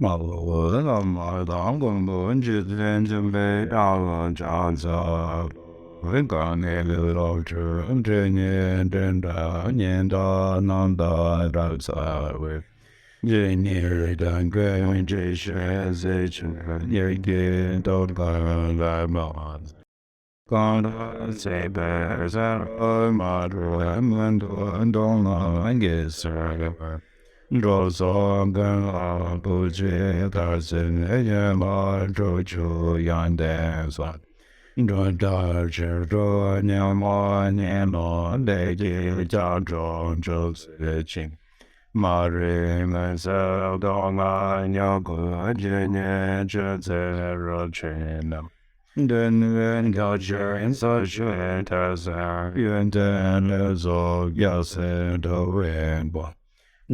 马路的马当公路，只见准备到了站子，为刚那个老者，这年真的年的难的站子为。这年的个这些事情，也给都干来嘛。刚才这边在马路上很多东南亚事儿。若说跟不觉得是那些马周出样的算，这这是这年马年罗的这家中这事情，马人们受到俺要过这年这在热情呢。人人高兴所学的是愿的那种要是都人不。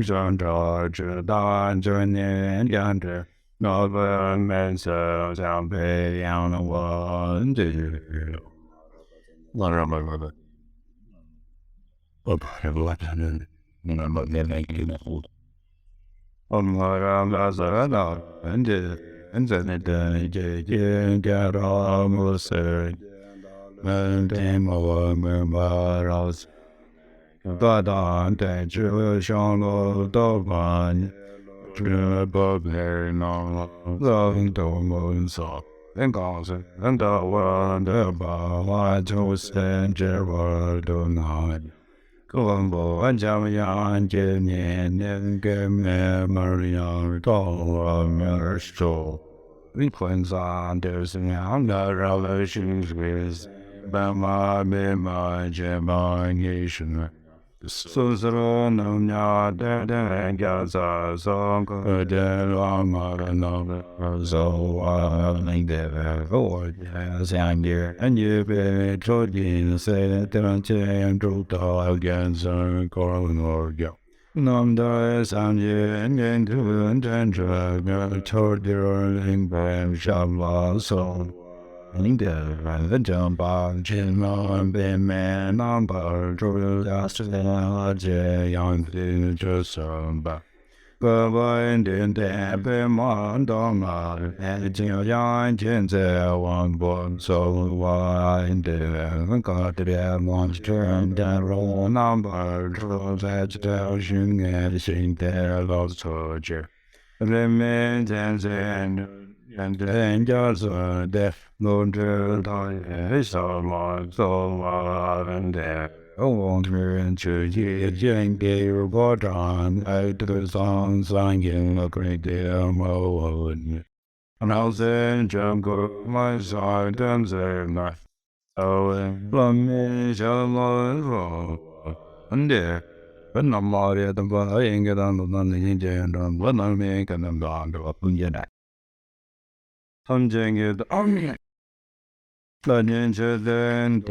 上着知道这年样子，我们每次想培养了我的，我让我把我真的，那么年龄的糊，我们让他知道，真的这个让我是，听我们把老师。大大的这上路的班，这不配那人都没少。人告诉人的我的爸爸就是这我都难。可不将样今年年给妹妹样到我们手。你困上就是两个人的心思，爸妈没嘛这么一生。Susro namnya de gyasa sangka de lama nama so ling de or sang dear and you be chodin say that chen tru ta again so corn or go. Nam da sang ye and yen to and ten chod dear ling bam shabla so. Linh địa và trong bằng trên mong bên mẹ nam bảo trụ giá sự chế yang tin cho sớm bà. Cơ bản đến đẹp bên mong đông mà hẹn chiều yang trên chế hoàng bốn sâu hoàng địa có địa mong trường đà rô nam bảo trụ giá chế sinh nghệ sinh tế lọc sổ chế. Rèm mê chân chân and then just deaf, no joy, so much, so much, and there. I want her to hear Jane gave what on. I took a song singing a great deal more. And I was in jungle, my side and say, oh, let me show my and there. But no more yet, but I ain't get on the London and what I make and I'm gone to up and get that. 선쟁의 나년제된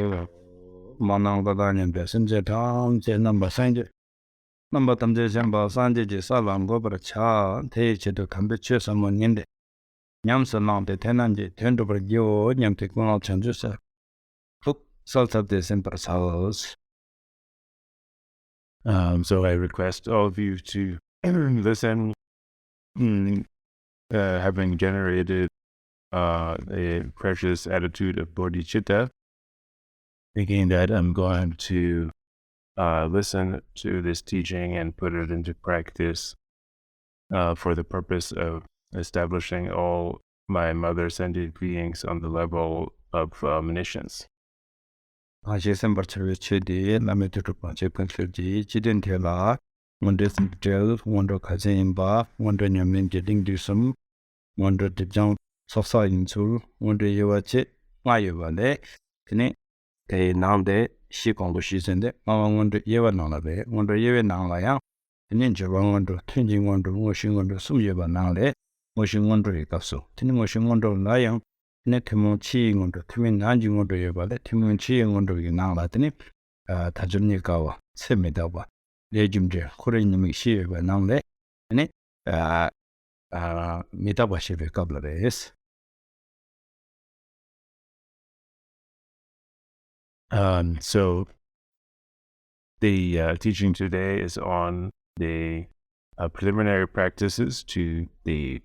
만왕바다년 배선제당 제 넘버 산제 넘버 담제 잠바 산제지 사람고 버차 대체도 감배체 선문인데 냠선랑데 태난제 텐도버교 냠테 공al 천주사 훅 설탑데 셈퍼사우스. So I request all of you to listen, having generated a precious attitude of bodhicitta, thinking that I'm going to listen to this teaching and put it into practice for the purpose of establishing all my mother sentient beings on the level of omniscience. Soksa insul, wonder yewa che, nga yewa le, kene, kaya nang de, shi kong lo shi sen de, wonder yewa nang la be, wonder yewa nang la yang, kene jewa wonder, tenjing wonder, ngo shing wonder, su yewa nang le, ngo shing wonder ye kapsu, kene ngo shing wonder la yang, kene timon chi wonder, timon nanji wonder yewa le, timon chi wonder ye nang la, kene, tajur ni kawa, se me da wa, le jim je, kore nimi shi yewa nang le, kene, mitaba shebe kabla res. So the teaching today is on the preliminary practices to the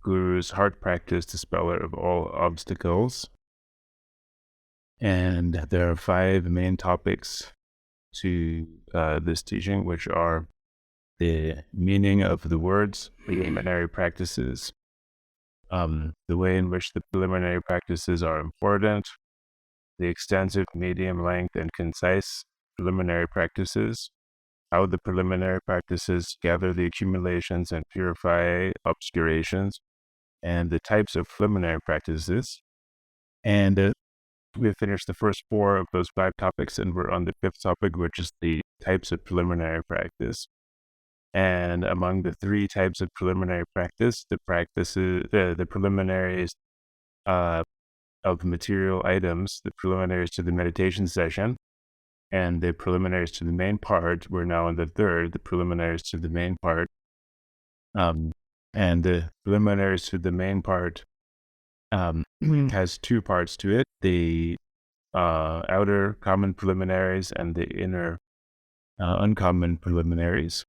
Guru's heart practice, dispeller of all obstacles. And there are 5 main topics to this teaching, which are the meaning of the words, preliminary practices, the way in which the preliminary practices are important, the extensive, medium length, and concise preliminary practices, how the preliminary practices gather the accumulations and purify obscurations, and the types of preliminary practices. And we finished the first 4 of those 5 topics, and we're on the 5th topic, which is the types of preliminary practice. And among the 3 types of preliminary practice, the preliminaries of material items, the preliminaries to the meditation session, and the preliminaries to the main part, we're now on the 3rd, the preliminaries to the main part. And the preliminaries to the main part has 2 parts to it, the outer common preliminaries and the inner uncommon preliminaries.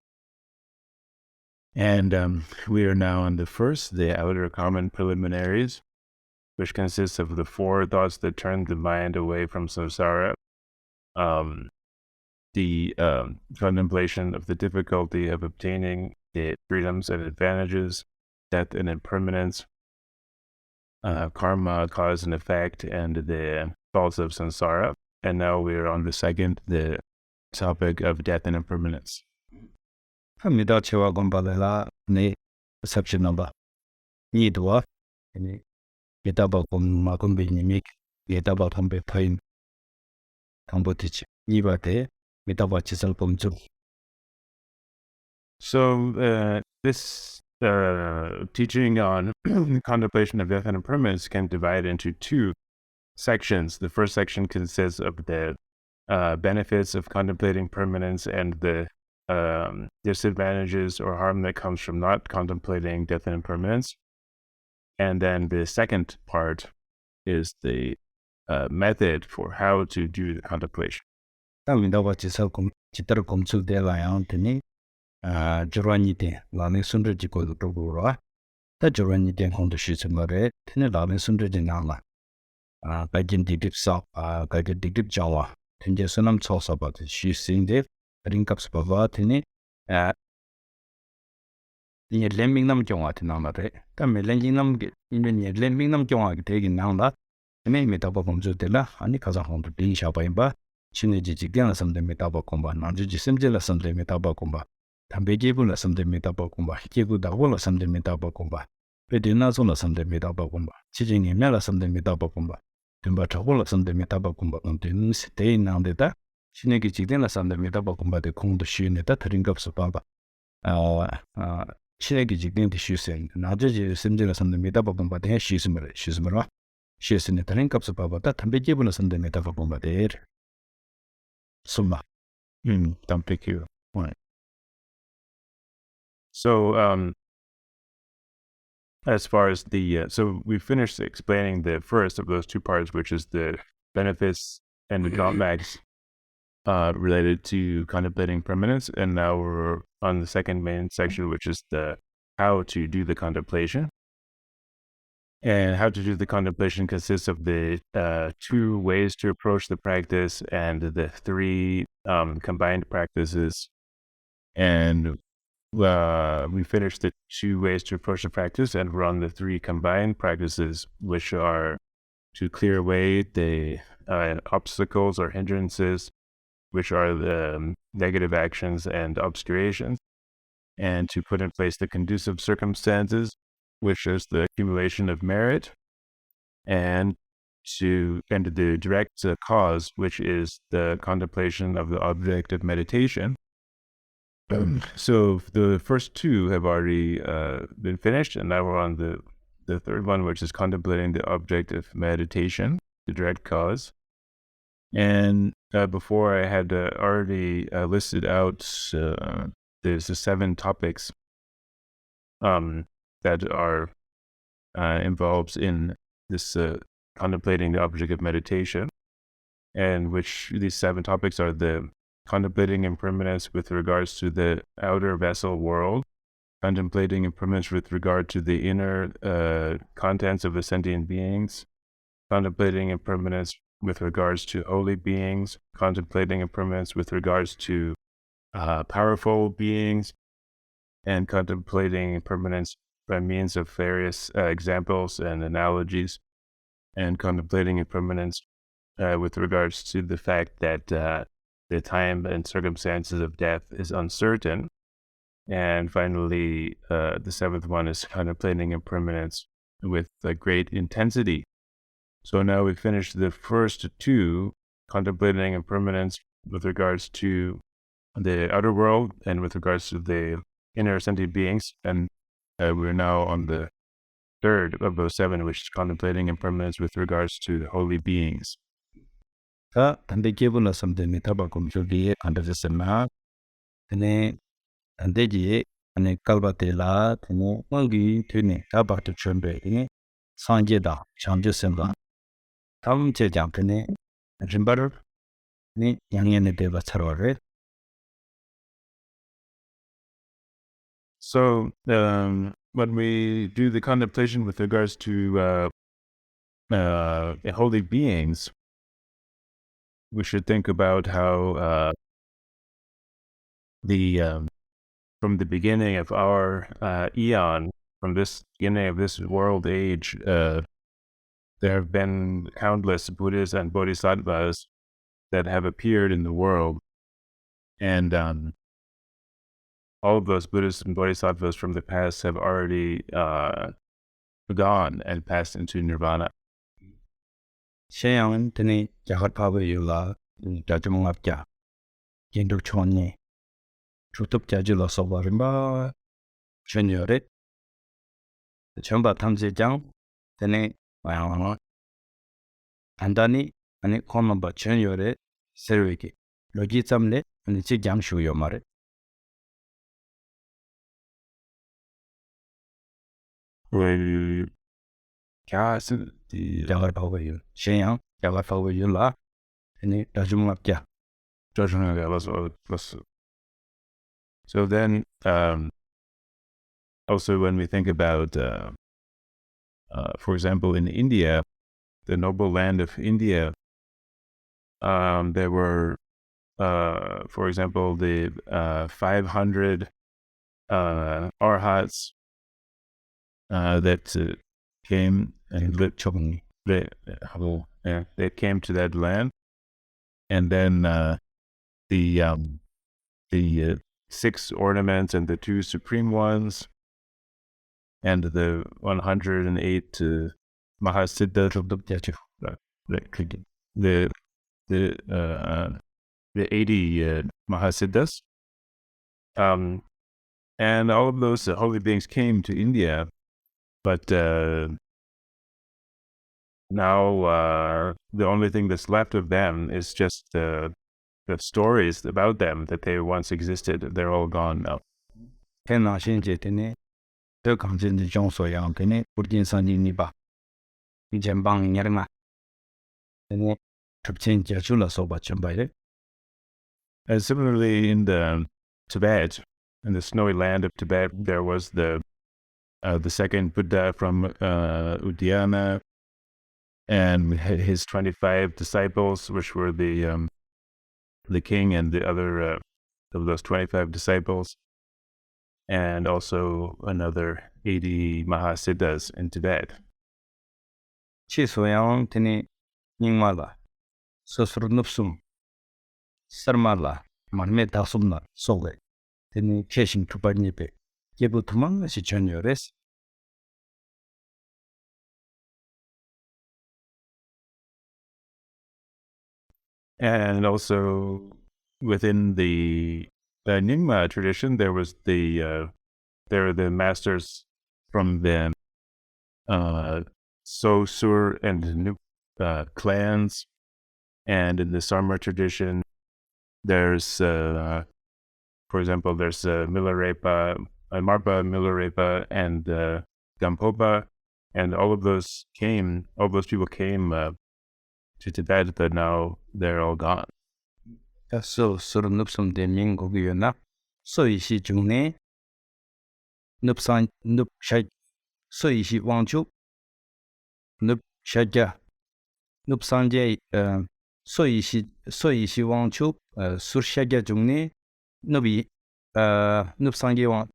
And we are now on the first, the outer common preliminaries, which consists of the 4 thoughts that turn the mind away from samsara, the contemplation of the difficulty of obtaining the freedoms and advantages, death and impermanence, karma, cause and effect, and the faults of samsara. And now we are on the 2nd, the topic of death and impermanence. Mida chewa gombalela ne perception number. Ni dua ini kita bakom makom binimik kita bakom bepain kambotich ni bate kita bachisal pomju. So this teaching on contemplation of death and impermanence can divide into 2 sections. The first section consists of the benefits of contemplating permanence and the disadvantages or harm that comes from not contemplating death and impermanence. And then the second part is the method for how to do the contemplation. Mida bachisal kom chitar komsul de layang tini jorani de lane sundra jiko dogura. Ta jorani de hondo shitsamare tini lane sundra de nala. Kajin didip sa kajin didip jawa. Tinje sonam chosa bat shi sing de ringkaps baba tini ni lemming nam jonga tinama re. Ta melenjing nam ni lemming nam jonga tegin nangla. Ene metaba komju de la ani kaza hondo ding shaba imba. Chineji jigyan samde metaba komba nanju jisemje la samde metaba komba tambejebu la samde metaba komba hikegu dago la samde metaba komba pedina zo la samde metaba komba chijingi mya la samde metaba komba tumba chago la samde metaba komba onten stay nande da chinegi jigyan la samde metaba komba de kongdo shine da tringap supaba chinegi jigyan de shusen nanju jisemje la samde metaba komba de shismara shisne tringap supaba da tambejebu la samde metaba komba de Summa. Thank you. Right. So as far as the so we finished explaining the first of those 2 parts, which is the benefits and the drawbacks related to contemplating permanence, and now we're on the second main section, which is the how to do the contemplation. And how to do the contemplation consists of the 2 ways to approach the practice and the 3 combined practices. And we finished the 2 ways to approach the practice, and we're on the 3 combined practices, which are to clear away the obstacles or hindrances, which are the negative actions and obscurations, and to put in place the conducive circumstances, which is the accumulation of merit, and the direct cause, which is the contemplation of the object of meditation. So the first 2 have already been finished, and now we're on the 3rd one, which is contemplating the object of meditation, the direct cause. And before I had already listed out there's the 7 topics that are involved in this contemplating the object of meditation, and which these 7 topics are the contemplating impermanence with regards to the outer vessel world, contemplating impermanence with regard to the inner contents of the sentient beings, contemplating impermanence with regards to holy beings, contemplating impermanence with regards to powerful beings, and contemplating impermanence by means of various examples and analogies, and contemplating impermanence with regards to the fact that the time and circumstances of death is uncertain. And finally, the seventh one is contemplating impermanence with a great intensity. So now we finished the first two, contemplating impermanence with regards to the outer world and with regards to the inner sentient beings. And we're now on the third of those seven, which is contemplating impermanence with regards to the holy beings. Tante kebula samde mitaba kumchugi andasema tene andeji ane kalbate la tene mangi tene tabakta chumbe tene sanje da changje semba tam che jam tene rimbar ne yangyane deva charore. So when we do the contemplation with regards to holy beings, we should think about how from the beginning of our eon, from this beginning of this world age, there have been countless Buddhas and Bodhisattvas that have appeared in the world, and all of those Buddhas and Bodhisattvas from the past have already gone and passed into nirvana. Shayang tene jagat pawe yula jajumapja yendu chonne chutup jajula soba rimba chenyore chomba tamse jang tene wayang andani ane konamba chenyore serweki logi tsamle ane chi jang shuyo mare. Jagat pawe yul Shayang jagat pawe yula tene jajumapja. So then, also when we think about, for example, in India, the noble land of India, there were, for example, the 500 arhats that came and lived. They came to that land, and then the 6 ornaments and the 2 supreme ones, and the 108 Mahasiddhas, the 80 Mahasiddhas, and all of those holy beings came to India, but now the only thing that's left of them is just the stories about them, that they once existed. They're all gone now. Tena shinje tene de kangjin de jongso yang tene purjin sanji ni ba ijen bang nyarma tene chupchen jachula soba chambare. And similarly, in the Tibet, in the snowy land of Tibet, there was the second Buddha from Udayana, and his 25 disciples, which were the king and the other of those 25 disciples, and also another 80 Mahasiddhas in Tibet. Chi soyang tene ningmala sosur nupsum sarmala marme dasumna soge tene keshin tuparnipe yebu tumang si chonyores. And also within the Nyingma tradition, there was there are the masters from the So, Sur, and Nuk clans, and in the Sarma tradition, there's for example, there's Milarepa, Marpa, Milarepa, and Gampopa, and all of those people came to Tibet, but now they're all gone. So sur nupsum de ming gogiyona so ishi jungne nup sha so yi shi wang chu nup sha ja nup sang je so yi shi wang chu sur sha ja jung ne nup sang je wang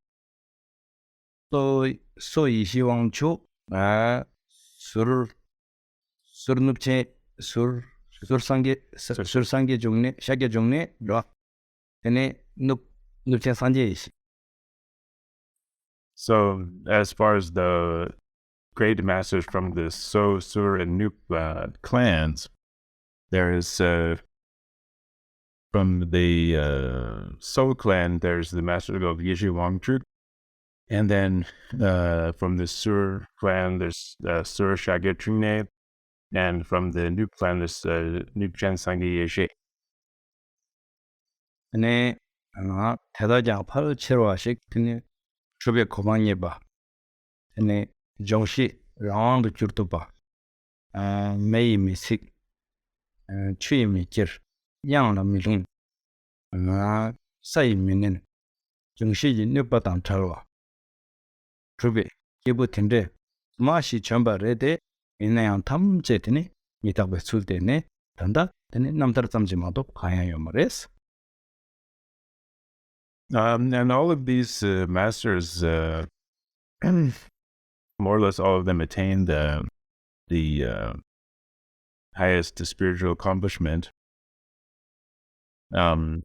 so yi shi wang chu sur nup che sur sang je jung ne sha ja jung ne lo tene nup che sang je yi shi. So, as far as the great masters from the So, Sur, and Nup clans, there is from the So clan, there's the master of Yizhi Wangzhu, and then from the Sur clan, there's Sur Shage Chungne, and from the Nup clan, there's Nup Chen Sangye Yezhe. 네, 대다장 87화씩 드네 주변 고만예 봐. 네, 정시 라운드 줄도 봐. 매일 미식 취미 길 양라 미ling 사이미는 정시 늦바당 차와. 주변 기부 텐데 마시 전발에대 인양 탐제드네 미탁베 술때네 단다 드네 남다르 잠지마도 가야요 말레스. And all of these masters, more or less all of them attained the highest spiritual accomplishment. And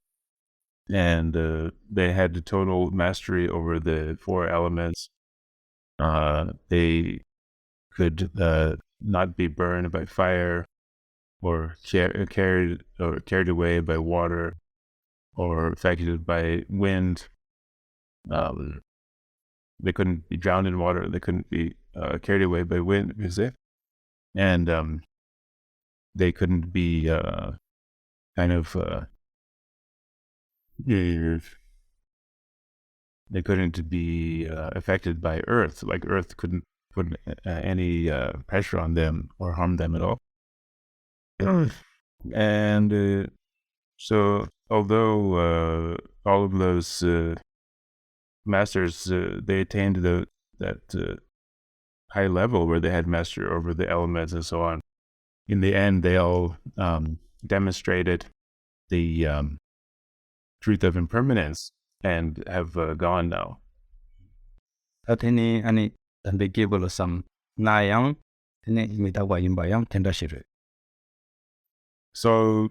they had the total mastery over the four elements. They could not be burned by fire or carried away by water, or affected by wind. They couldn't be drowned in water. They couldn't be carried away by wind, you see? And they couldn't be they couldn't be affected by earth. Like earth couldn't put any pressure on them or harm them at all. And so, although all of those masters, they attained that high level where they had mastery over the elements and so on, in the end, they all demonstrated the truth of impermanence and have gone now. 아테니 아니 단데 기불로 삼 나양 테네 미다와 임바양 텐다시르. So,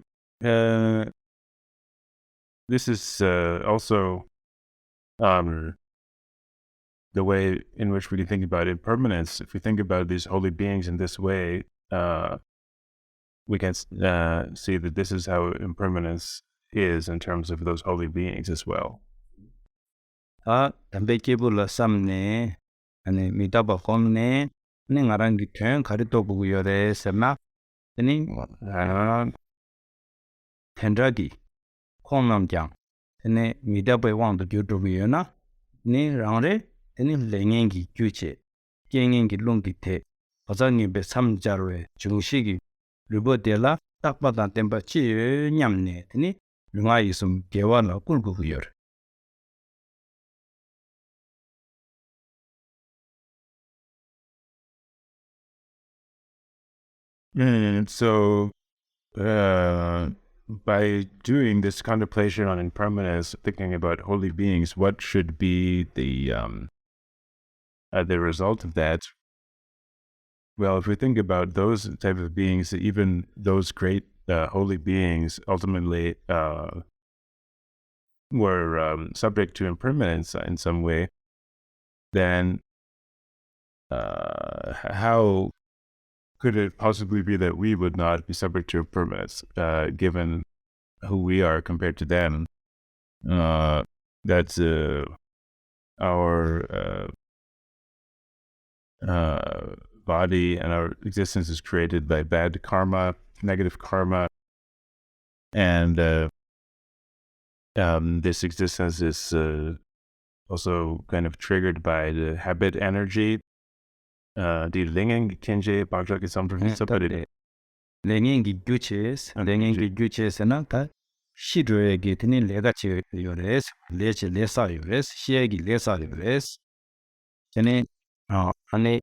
this is also the way in which we can think about impermanence. If we think about these holy beings in this way, we can see that this is how impermanence is in terms of those holy beings as well. 단데 기불로 삼네 아니 미다바 홈네 네 나랑기 튼 가리도 보고 요래 세마 테니 텐라기 콩남장 테네 미다베 왕도 교도비요나 네 랑레 테니 랭행기 규체 갱행기 롱기테 어장님베 삼자로에 중식이 르버델라 딱바다 템바 치 냠네 테니 룽아이 숨 개와나 꿀구구요. And so, by doing this contemplation on impermanence, thinking about holy beings, what should be the result of that? Well, if we think about those type of beings, even those great holy beings ultimately were subject to impermanence in some way, then how could it possibly be that we would not be subject to impermanence, given who we are compared to them? That's our body and our existence is created by bad karma, negative karma, and this existence is also kind of triggered by the habit energy. Die Längen kenje bagja something. 랭행기 규체스 랭행기 규체스나 다 시드에게 드니 레가치 요레스 레치 레사 요레스 시에기 레사 요레스 Chene ane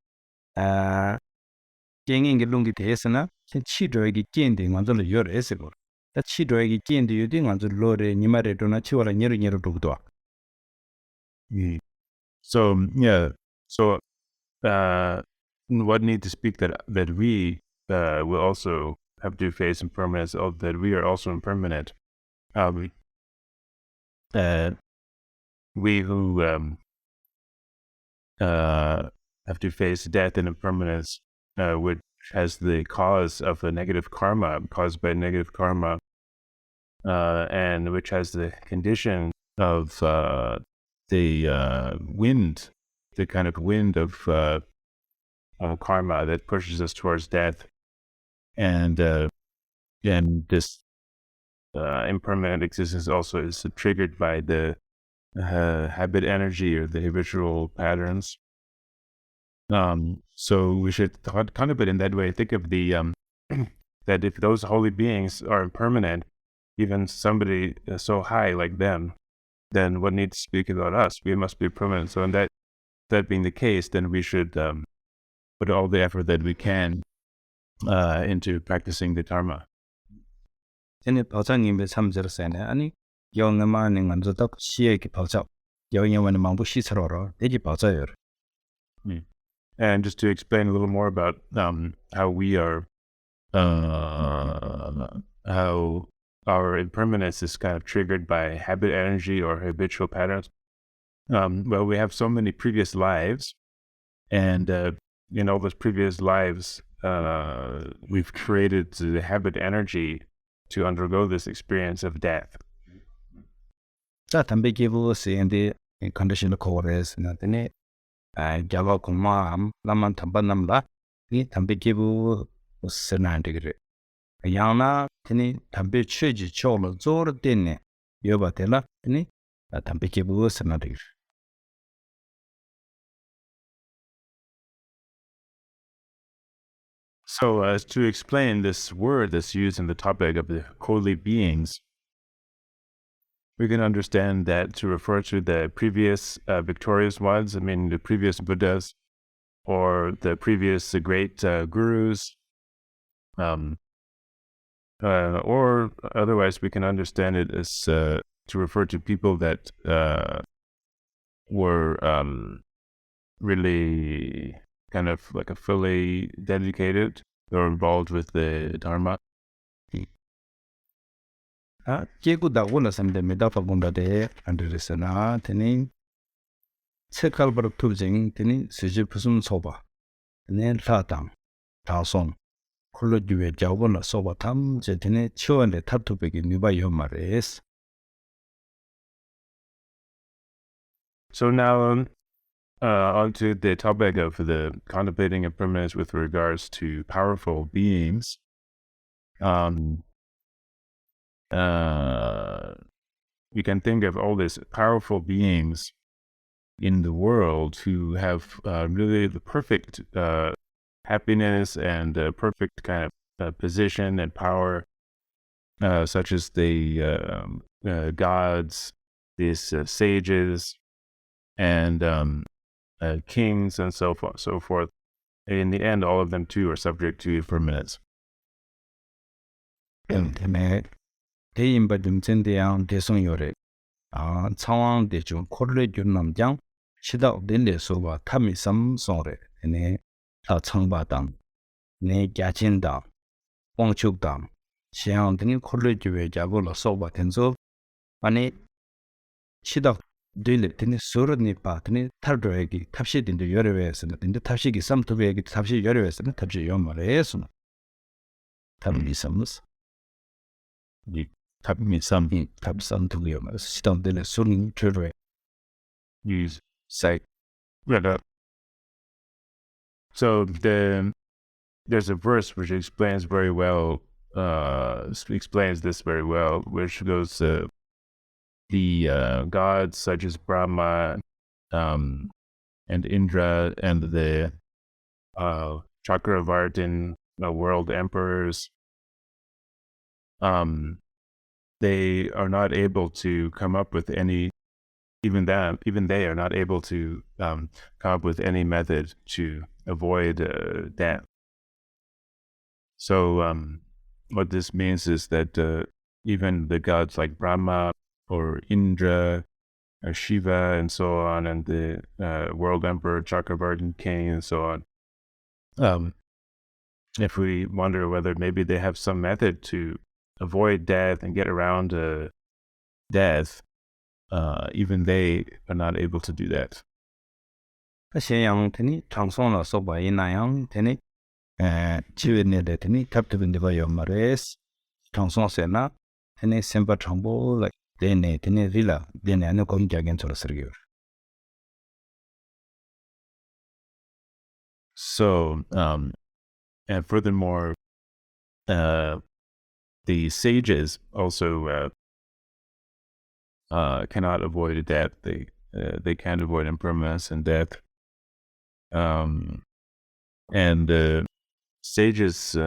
gengeng ge lungi desana chen chi doi ge gende nganzo lo yor ese go. Ta chi doi ge gende yudi nganzo lo re nima re do na chi wala nyeru nyeru dugdwa. So yeah, so what need to speak that we will also have to face impermanence, of that we are also impermanent. We who have to face death and impermanence, which has the cause of a negative karma, caused by negative karma, and which has the condition of the wind, the kind of wind of karma that pushes us towards death, and this impermanent existence also is triggered by the habit energy or the habitual patterns. So we should contemplate in that way. Think of the that if those holy beings are impermanent, even somebody so high like them, then what needs to speak about us? We must be permanent. So in that being the case, then we should put all the effort that we can into practicing the Dharma. Chene paucha ngimbe samjir sene ani yo ngama ni nganzo tak siye ki paucha yo nyawa ni mangbu shi saroro deji paucha yor. And just to explain a little more about how we are, how our impermanence is kind of triggered by habit energy or habitual patterns. Well, we have so many previous lives, and in all those previous lives, we've created the habit energy to undergo this experience of death. 자 담배 기부 세인데 컨디션 코어레스 나더니 자가 공마am 라만 담반남라 이 담배 기부 스나한테 그래 양나 드니 담배 취지 초로 조르 때네 여바텔라 드니 담배 기부 스나한테 그래. So as to explain this word that's used in the topic of the holy beings, we can understand that to refer to the previous victorious ones, I mean the previous Buddhas, or the previous great gurus, or otherwise we can understand it as to refer to people that were really kind of like a fully dedicated or involved with the Dharma. 제구다 올라서는데 메다파 본다데 안드레스나 드니 체칼버럭 투징 드니 스지 푸숨 소바 네 라당 다송 콜로듀에 자고나 소바 탐 제드네 치원데 탑투백이 니바 요마레스. So now onto the topic of the contemplating impermanence with regards to powerful beings. We can think of all these powerful beings in the world who have really the perfect happiness and perfect kind of position and power, such as the gods, these sages, and kings, and so forth. In the end, all of them too are subject to impermanence. 대인바 좀 전대양 대성요래 상황 대중 코르레 준남장 시다 업된레소바 타미 삼송래 네 창바당 네 야진당 왕축당 시양 등의 코르레 주에 자고로 소바 텐소 아니 시다 되레 드니 소르니 파트니 탈도에기 탑시딘데 여러외에서는 근데 탑시기 삼토베기 탑시 여러외에서는 탑시 요마레에서 탑미 삼스 이 탑미 삼 탑삼 두고요. 시동들의 소리 들어 use cite. So there's a verse which explains very well, explains this very well, which goes the gods such as Brahma and Indra and the Chakravartin world emperors, they are not able to come up with any even they are not able to come up with any method to avoid death. So what this means is that even the gods like Brahma or Indra, Shiva, and so on, and the world emperor, Chakravartin king, and so on, if we wonder whether maybe they have some method to avoid death and get around death, even they are not able to do that. Yang teni changsong la soba ina yang teni chiwe nede teni taptibin diba yo mares changsong se na teni sempa changbo la dene teni rila dene ane kom jagen chola sirgyor. So and furthermore, the sages also cannot avoid death. They can't avoid impermanence and death. And sages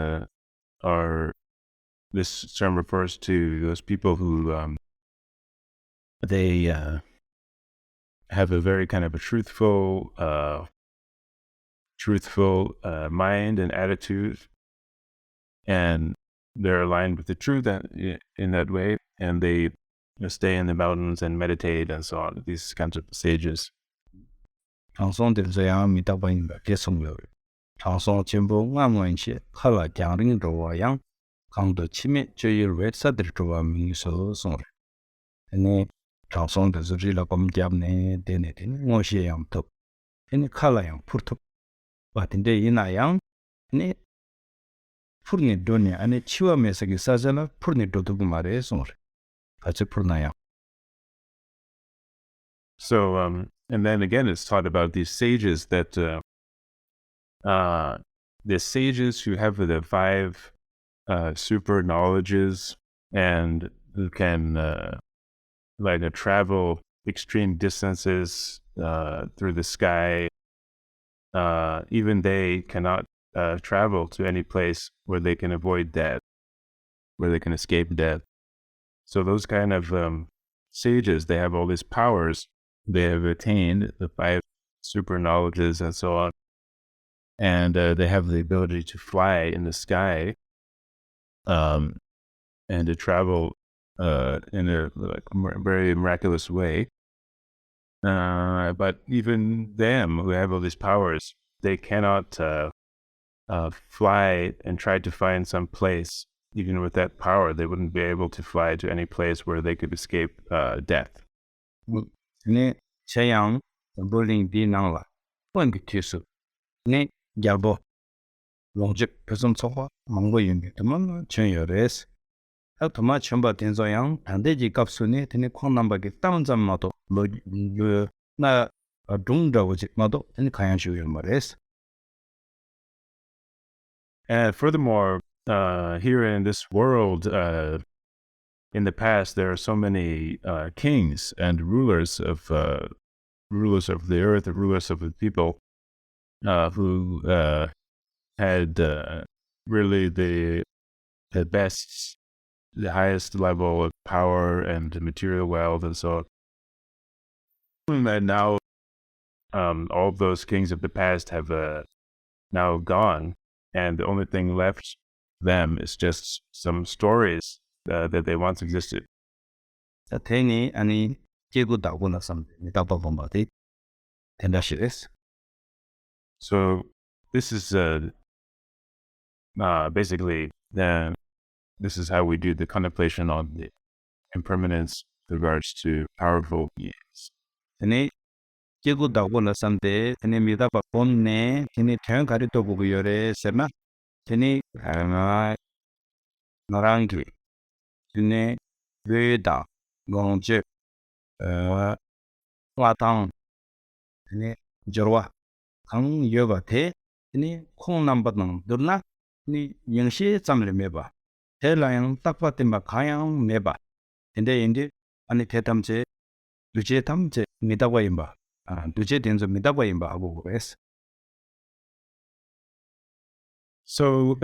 are, this term refers to those people who they have a very kind of a truthful mind and attitude, and they're aligned with the truth in that way, and they stay in the mountains and meditate and so on. These kinds of sages. changsong de zayang mi ta bayin ba de song yo changsong chenbo ngam wen che khala jang ring ro wa yang kang de chime che yir we sa de ro wa mi so song re ne changsong de zri la kom jam ne de ne de ngo xie yang top ne khala yang pur top ba tin de ina yang ne pur ne do ne ane chiwa me sa gi sa jana pur ne do do ma re song re pa che pur na yang. So and then again, it's taught about these sages that the sages who have the 5 super knowledges and who can travel extreme distances through the sky, even they cannot travel to any place where they can avoid death, where they can escape death. So those kind of sages, they have all these powers. They have attained the 5 super knowledges and so on. And they have the ability to fly in the sky and to travel in a very miraculous way. But even them who have all these powers, they cannot fly and try to find some place. Even with that power, they wouldn't be able to fly to any place where they could escape death. ne chayang bowling di nang la wen gi tisu ne gyabo longjik person sowa mangbo yumi tamam chen yores ha toma chamba tenzo yang ande ji kapsu ne tene khong namba gi tam jam ma to lo na dung da wo ji ma to tene kayang shu yum mares. And furthermore, here in this world, in the past, there are so many kings and rulers of the earth, the rulers of the people, who had really the best, the highest level of power and material wealth, and so on. And now, all of those kings of the past have now gone, and the only thing left them is just some stories that they once existed. teni ani jegu da guna sam ni da ba ba de tenda shi desu. So this is basically this is how we do the contemplation on the impermanence with regards to powerful beings. teni jegu da guna sam de teni mi da ba bon ne teni thang gari to bu yore sema teni narangi teni veda gongje watang teni jorwa kang yoba te teni khong number nang durna ni yingshi zamle meba te layang takpa timba kayang meba tende indi ani te tamje duje tamje midagwa imba duje denzo midagwa imba abu es. So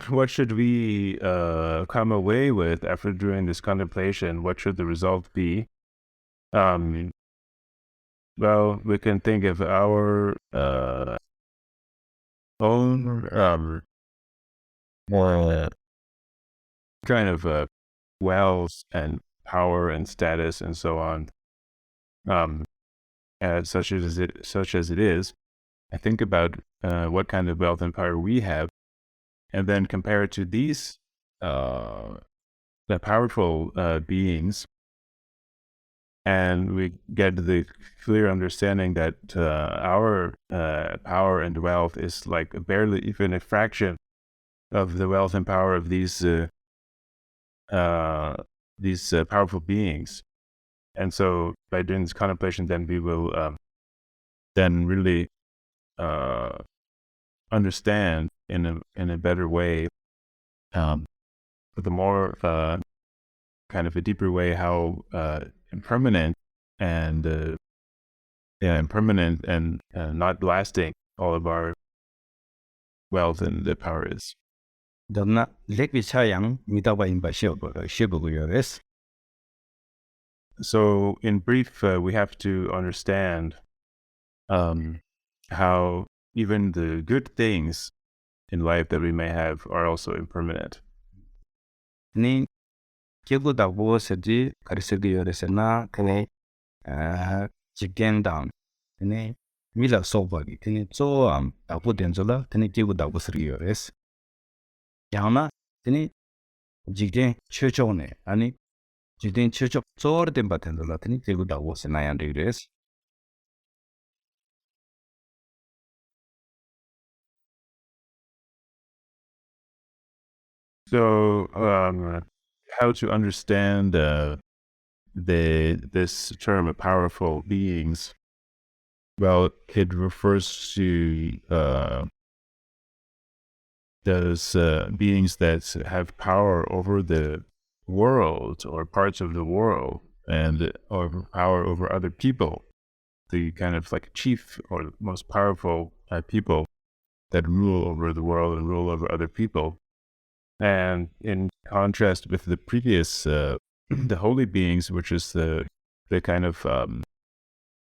what should we come away with after doing this contemplation? What should the result be? Well, we can think of our own more kind of wealth and power and status and so on, as such as it is. I think about what kind of wealth and power we have, and then compare it to these the powerful beings, and we get the clear understanding that our power and wealth is like barely even a fraction of the wealth and power of these powerful beings. And so by doing this contemplation, then we will then really understand in a better way, with a more kind of a deeper way, how impermanent and not lasting all of our wealth and power is. Dharma lekvi chayang mitaba imba shibu yores. So in brief, we have to understand how even the good things in life that we may have are also impermanent. Ni kigu dabu sedi karisigi yores na kene jigen dang kene mila sobagi kene zo dabu denzola kene kigu dabu sigi yores. Yana kene jigen chechone ani jigen chechok zor denba denzola kene kigu dabu senayan yores. So how to understand this term of powerful beings? Well, it refers to those beings that have power over the world or parts of the world, and or power over other people. The kind of like chief or most powerful people that rule over the world and rule over other people. And in contrast with the previous, the holy beings, which is the kind of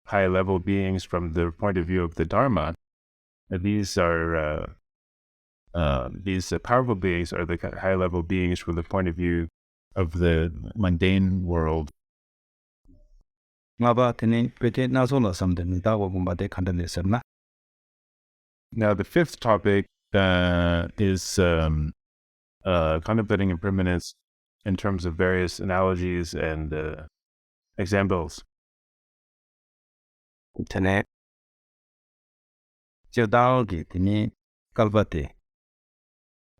high level beings from the point of view of the Dharma, these are these powerful beings are the high level beings from the point of view of the mundane world. Ngaba tene pete nasola samde nitawa gumbate kandale serna. Now, the fifth topic is contemplating impermanence in terms of various analogies and examples. Tene jodalgi tene kalbate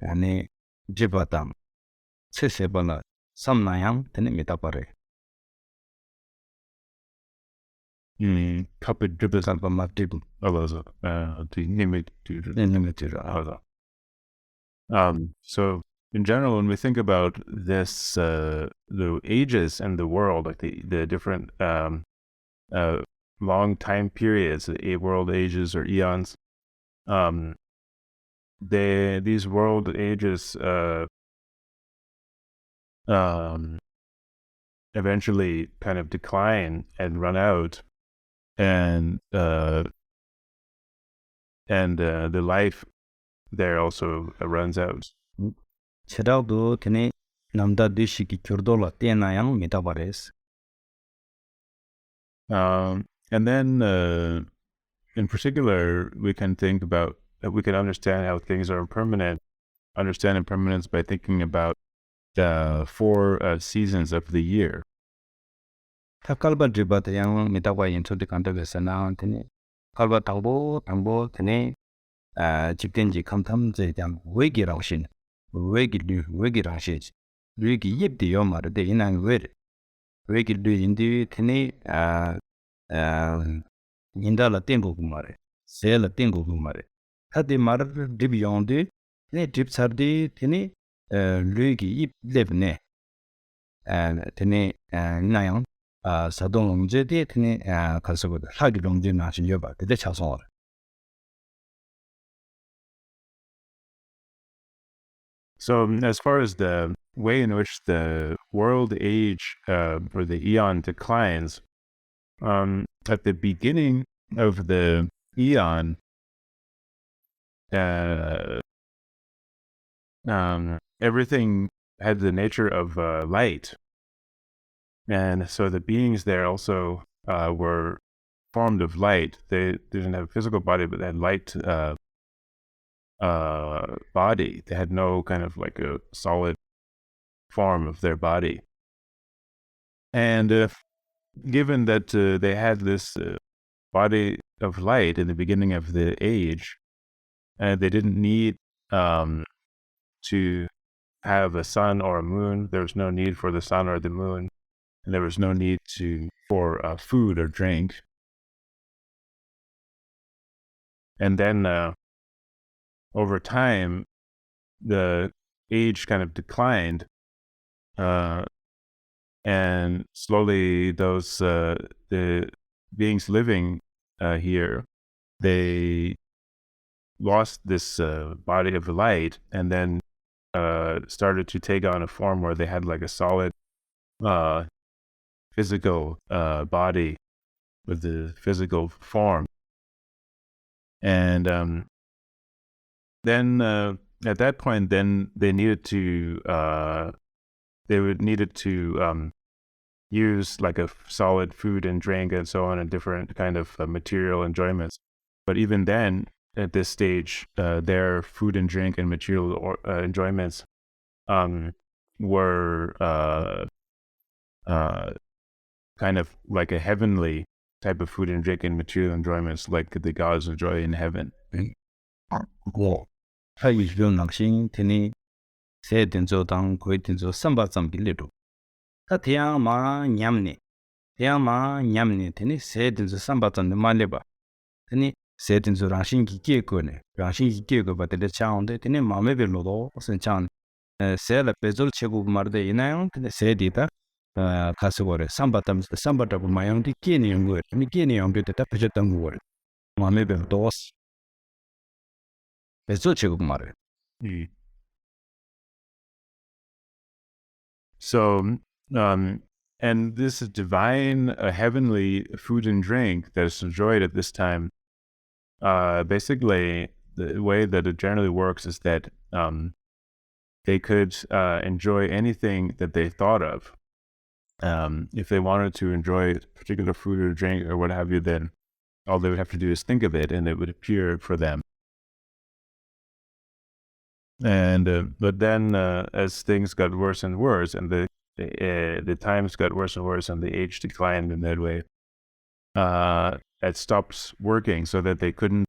ane jibatam sesebala samnayang tene mitapare. Coupled dribbles Kalba matibu so in general, when we think about this, the ages and the world, like the different long time periods, the world ages or eons, these world ages eventually kind of decline and run out, and the life there also runs out. Chedaldo tene namda dishiki kurdola tenayang mitabares. And then in particular, we can think about, we can understand how things are impermanent, understand impermanence by thinking about the 4 seasons of the year. Ta kalba dribata yang mitaba yincho de kanda vesana tene kalba tangbo tene jibtenji kamtam ze jang wegi rangshin wegi rangshin wegi yibdi yomar de inang wegi lu indi tene indala tengo kumare sela tengo kumare hadi mar drib yonde tene drib sardi tene luigi yib lebne tene inayang sadong longje de tene kalsagoda hagi longje nashin yoba de chasong. So as far as the way in which the world age or the eon declines, at the beginning of the eon, everything had the nature of light. And so the beings there also were formed of light. They didn't have a physical body, but they had light body. They had no kind of like a solid form of their body. And given that they had this body of light in the beginning of the age, and they didn't need to have a sun or a moon. There was no need for the sun or the moon, and there was no need for food or drink. And then over time, the age kind of declined, and slowly those the beings living here, they lost this body of light, and then started to take on a form where they had like a solid physical body with the physical form. And then at that point, then they needed to use like a solid food and drink and so on, and different kind of material enjoyments. But even then, at this stage, their food and drink and material enjoyments were kind of like a heavenly type of food and drink and material enjoyments, like the gods enjoy in heaven. 하이주낭신 테니 세든조당 고이든조 삼바zam빌리도 타티야마 냠니 티야마 냠니 테니 세든조 삼바zam데 말레바 테니 세든조 랑신기 기에코네 랑신기 기에코 바데데 차운데 테니 마메벨로도 선창 세라 베졸 체고 마르데 이나용 테니 세디다 가스고레 삼바tam스 삼바타고 마양디 끼니용고 테니 끼니용데 타 페제탄고 마메벨로도 베졸 체고 마르. So, and this is divine, heavenly food and drink that is enjoyed at this time. Basically, the way that it generally works is that they could enjoy anything that they thought of. If they wanted to enjoy particular food or drink or what have you, then all they would have to do is think of it, and it would appear for them. And but then as things got worse and worse, and the times got worse and worse, and the age declined in that way, it stopped working, so that they couldn't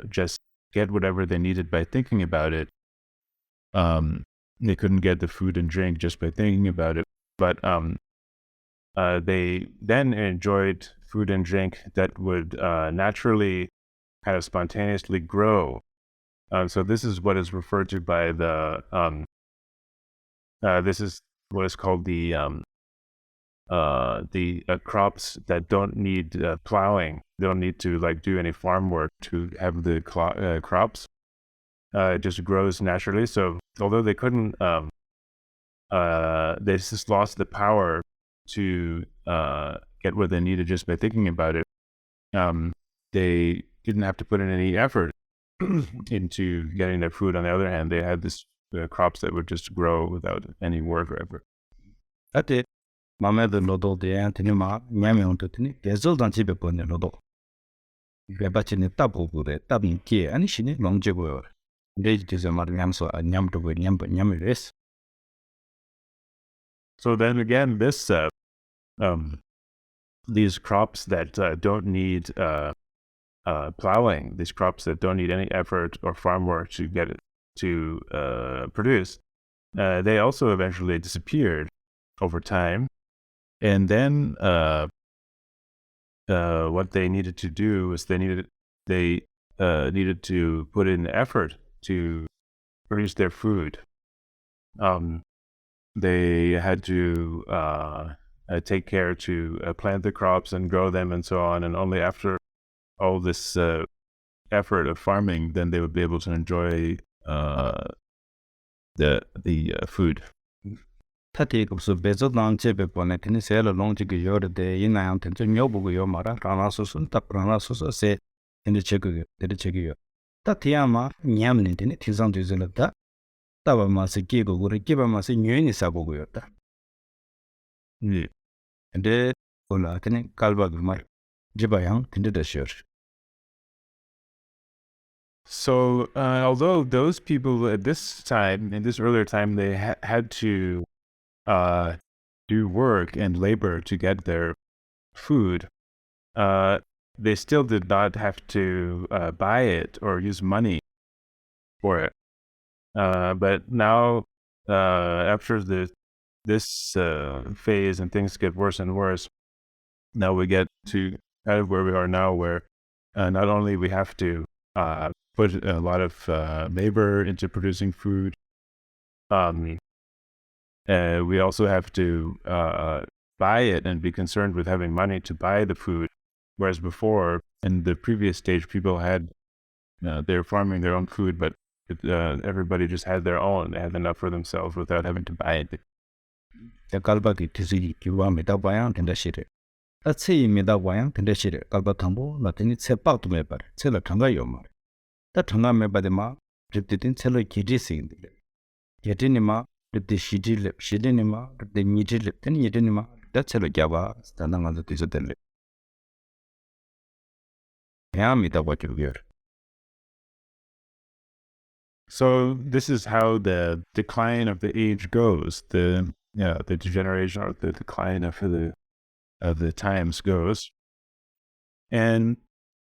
just get whatever they needed by thinking about it. They couldn't get the food and drink just by thinking about it, but they then enjoyed food and drink that would naturally, kind of spontaneously grow. So this is what is referred to by this is what is called the crops that don't need plowing. They don't need to like do any farm work to have the crops. It just grows naturally. So although they couldn't, they just lost the power to get what they needed just by thinking about it. They didn't have to put in any effort into getting their food. On the other hand, they had this crops that would just grow without any work or effort. Ate 마메드 로도 데한테니마 냐메온토티니 게졸단 집에 보내 로도 베바치니 따보부데 따빈기 아니시니 롱제고요. 데이지티즈 마르 냠소 냠토고 냠미레스. So then again, this these crops that don't need plowing, these crops that don't need any effort or farm work to get it to produce, they also eventually disappeared over time. And then what they needed to do is they needed to put in effort to produce their food. They had to take care to plant the crops and grow them and so on, and only after all this effort of farming, then they would be able to enjoy the food. Tati kupsu bezo dan chebe pone tini se la long chigi yore de ina yang tenzo nyo bugu yo mara rana susu tap rana susu se tini chegi yo. Tati ya ma nyam ni tini tisang tuzi la ta taba ma se ki gugu ri kiba ma se nyo ni sa gugu yo ta. De ola tini kalba gu mar jiba yang tini da shiyor. So, although those people at this time, in this earlier time, they had to do work and labor to get their food, they still did not have to buy it or use money for it. But now, after this phase and things get worse and worse, now we get to kind of where we are now, where not only we have to put a lot of labor into producing food, we also have to buy it and be concerned with having money to buy the food. Whereas before, in the previous stage, people had, they're farming their own food, but everybody just had their own. They had enough for themselves without having to buy it. Ya kalba ki tisi kiwa meda bayang tenda shire. Ta tse meda bayang tenda shire. Kalba thambo la tini tse pak tu mebar. Tse la thanga yo mar. Ta thanga meba de ma ripti tin tse lo kiri singdi le. Kiri ni ma ripti shidi lip. Shidi ni ma ripti niji lip. Tini niji ni ma ta tse lo gyaba standa nga zo tiso ten lip. Ya meda bachu gyor. So this is how the decline of the age goes. The degeneration or the decline of the times goes. And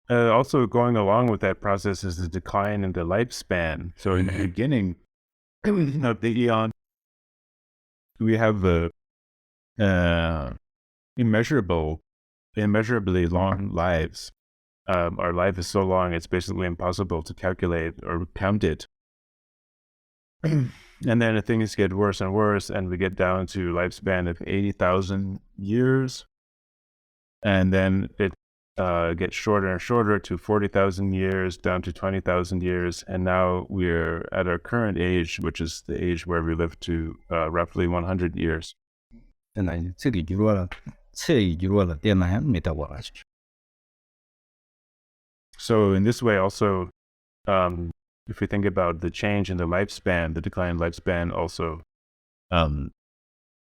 also going along with that process is the decline in the lifespan. So in the beginning of the eon, we have the immeasurably long lives. Our life is so long, it's basically impossible to calculate or count it. And then things get worse and worse, and we get down to lifespan of 80,000 years. And then it gets shorter and shorter to 40,000 years, down to 20,000 years. And now we're at our current age, which is the age where we live to roughly 100 years. So in this way also, if we think about the change in the lifespan, the decline in lifespan also,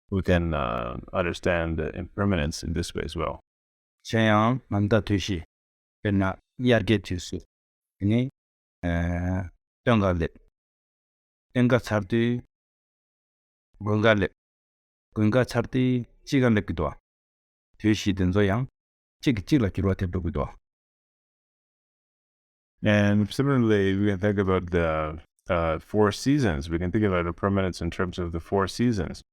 we can understand the impermanence in this way as well. Chayang manda tushi pena yarge tusu. Ini tenga lip. Tenga chardi gunga lip. Gunga chardi chiga lip gidwa. Tushi denzo yang chigla kirwa tebdo gidwa. And similarly, we can think about the 4 seasons. We can think about impermanence in terms of the 4 seasons.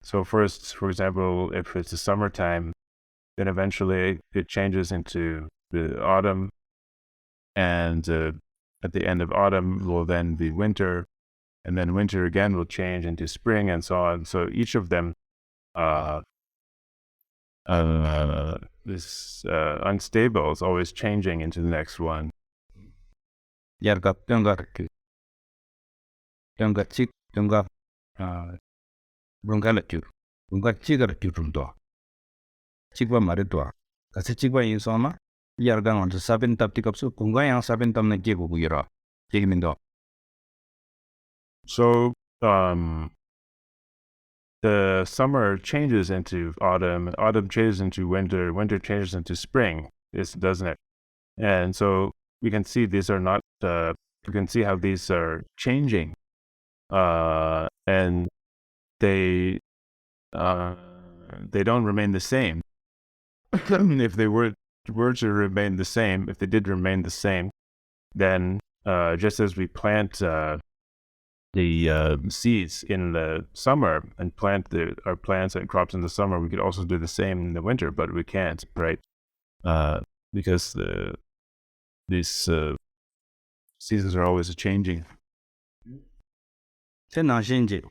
So first, for example, if it's the summertime, then eventually it changes into the autumn. And at the end of autumn will then be winter. And then winter again will change into spring and so on. So each of them, this unstable is always changing into the next one. Yarga tenga chik tenga brunga la tur brunga chiga la tur ndo chikwa mare to kasi chikwa yin so ma yarga ngon sabin tap ti kapsu kunga yang sabin tam na ge gu yira ge min do. So the summer changes into autumn, autumn changes into winter, winter changes into spring, doesn't it? And so we can see these are not, you can see how these are changing, and they don't remain the same. If they were to remain the same, if they did remain the same, then just as we plant the seeds in the summer and plant our plants and crops in the summer, we could also do the same in the winter, but we can't, right? Because these seasons are always changing. Tena shinji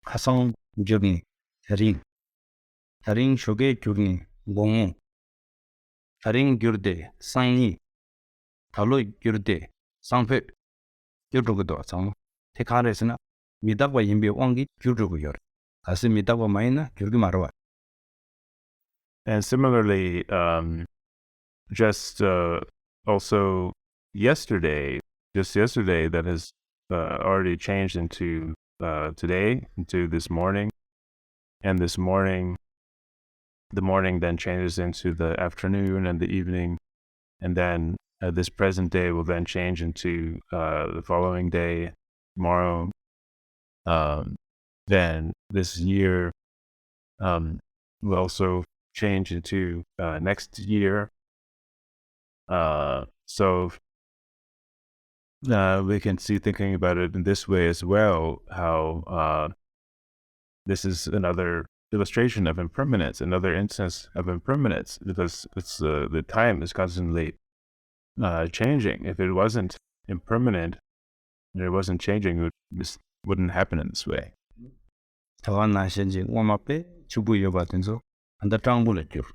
khasang jogi Tsering shoge gyurni gong Tsering gyurde sangni talo gyurde sangpe gyurdo sang tekharesna midakwa yimbe wangi gyurdo yor Kasi mitaba maina gyurgi marwa. And similarly, just also yesterday, that has already changed into today, into this morning, and this morning, the morning then changes into the afternoon and the evening, and then this present day will then change into the following day, tomorrow. Then this year will also change into next year. So we can see, thinking about it in this way as well, how this is another illustration of impermanence, another instance of impermanence, because it's the time is constantly changing. If it wasn't impermanent and it wasn't changing, this wouldn't happen in this way. Tawana shenji wamape chubu yoba tenzo anda tangbula gyur.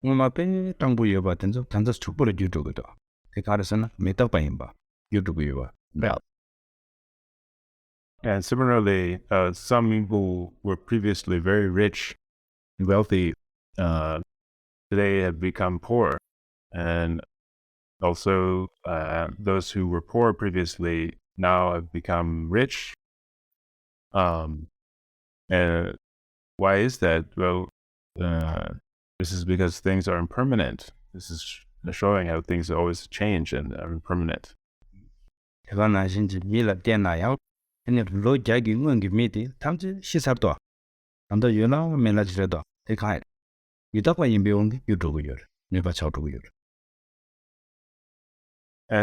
Wamape tangbu yoba tenzo tanza chubula gyurdu gado. Tekarasana mitaba imba gyurdu yoba. And similarly, some who were previously very rich and wealthy today have become poor. And also those who were poor previously now have become rich. And why is that? Well, this is because things are impermanent. This is showing how things always change and are impermanent. Tawana shenji mila tena yao ene lo jagi ngungi miti tamzi shisardo. Anda yuna mela jiredo tekai. Yudakwa imbe ongi gyurdu yor. Miba chaudu yor.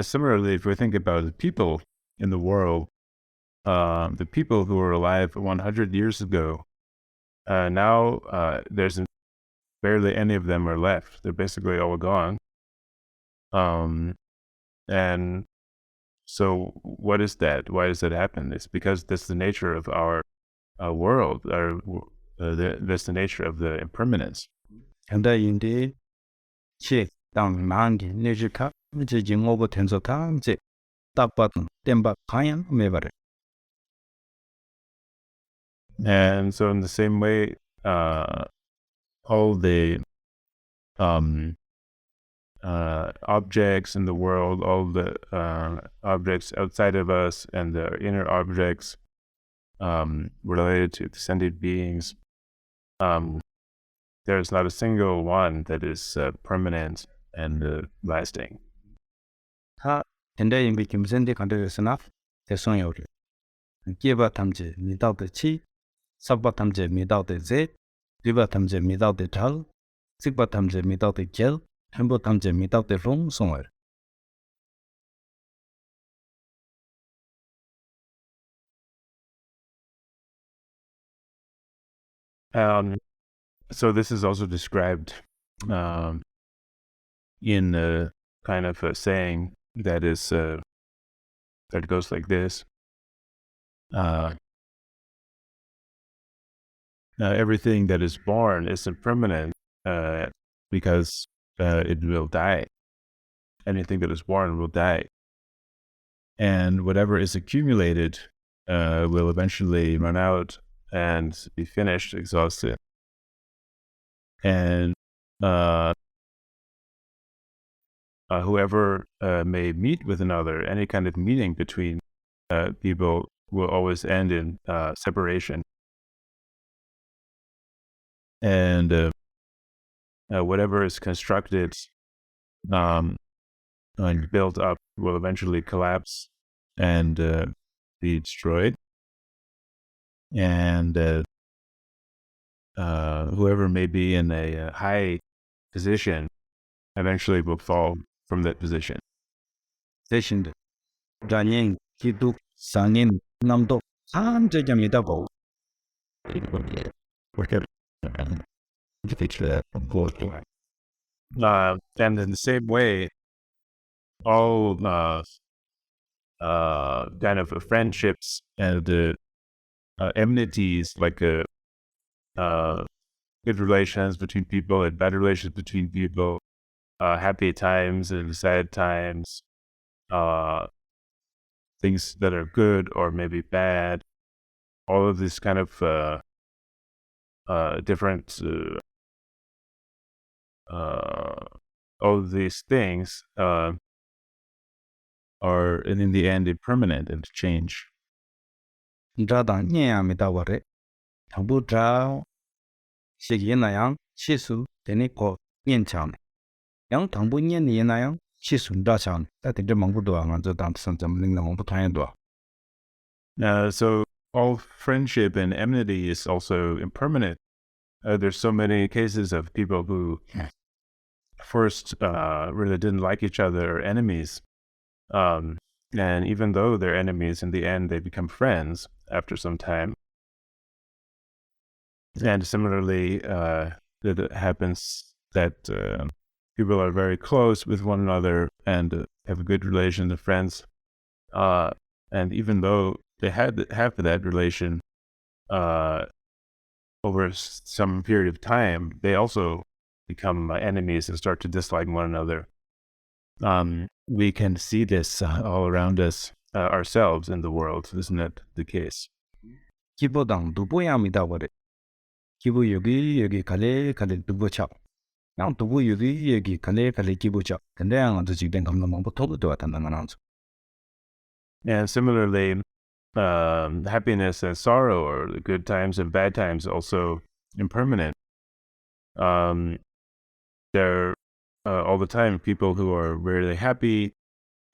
Similarly, if we think about the people in the world, the people who were alive 100 years ago, now there's barely any of them are left. They're basically all gone. And so what is that? Why does that happen? It's because that's the nature of our world. That's the nature of the impermanence. Anda indi che dang mangi nejika ji ngobo tenzo tamze tapatun temba kayan mebare. And so in the same way, all the objects in the world, all the objects outside of us and the inner objects related to descended beings, there's not a single one that is permanent and lasting. Ha tenda imbe kimsende kanderesana tesong yore. Giba tamze midao de chi, sabba tamze midao de ze, riba tamze midao de tal, sikba tamze midao de gel, hembo tamze midao de rong songwer. So this is also described in a kind of a saying that is that goes like this: everything that is born is impermanent because it will die. Anything that is born will die, and whatever is accumulated will eventually run out and be finished, exhausted. And whoever may meet with another, any kind of meeting between people will always end in separation. And whatever is constructed and built up will eventually collapse and be destroyed. And whoever may be in a high position eventually will fall from that position. Session Danying Kidu Sangin Namdo Ham Jamidabo. And in the same way, all kind of friendships and enmities, like good relations between people and bad relations between people, happy times and sad times, things that are good or maybe bad, all of these kind of different all of these things are in the end impermanent and change. Dradang nyaya mitaware, tangbu dra shigyenayang shisu teni ko nyen chang. Yang tangbu nyen yenayang shisu dra chang. Tati dra mangbu dwa nga zo dang tsang tsam ling na mangbu tanya dwa. So all friendship and enmity is also impermanent. There's so many cases of people who first really didn't like each other, or enemies. And even though they're enemies, in the end, they become friends after some time. And similarly, it happens that people are very close with one another and have a good relation of friends. And even though they have that relation over some period of time, they also become enemies and start to dislike one another. We can see this all around us, ourselves in the world. Isn't that the case? 기보당 두보야 mitaware. 기보 여기 갈래 두보 차. Yang 두보 여기 갈래 기보 차. 근데 yang 저 지금 감는 방법 토도 더 같다는 거죠. And similarly, happiness and sorrow, or the good times and bad times, also impermanent. They're all the time people who are really happy,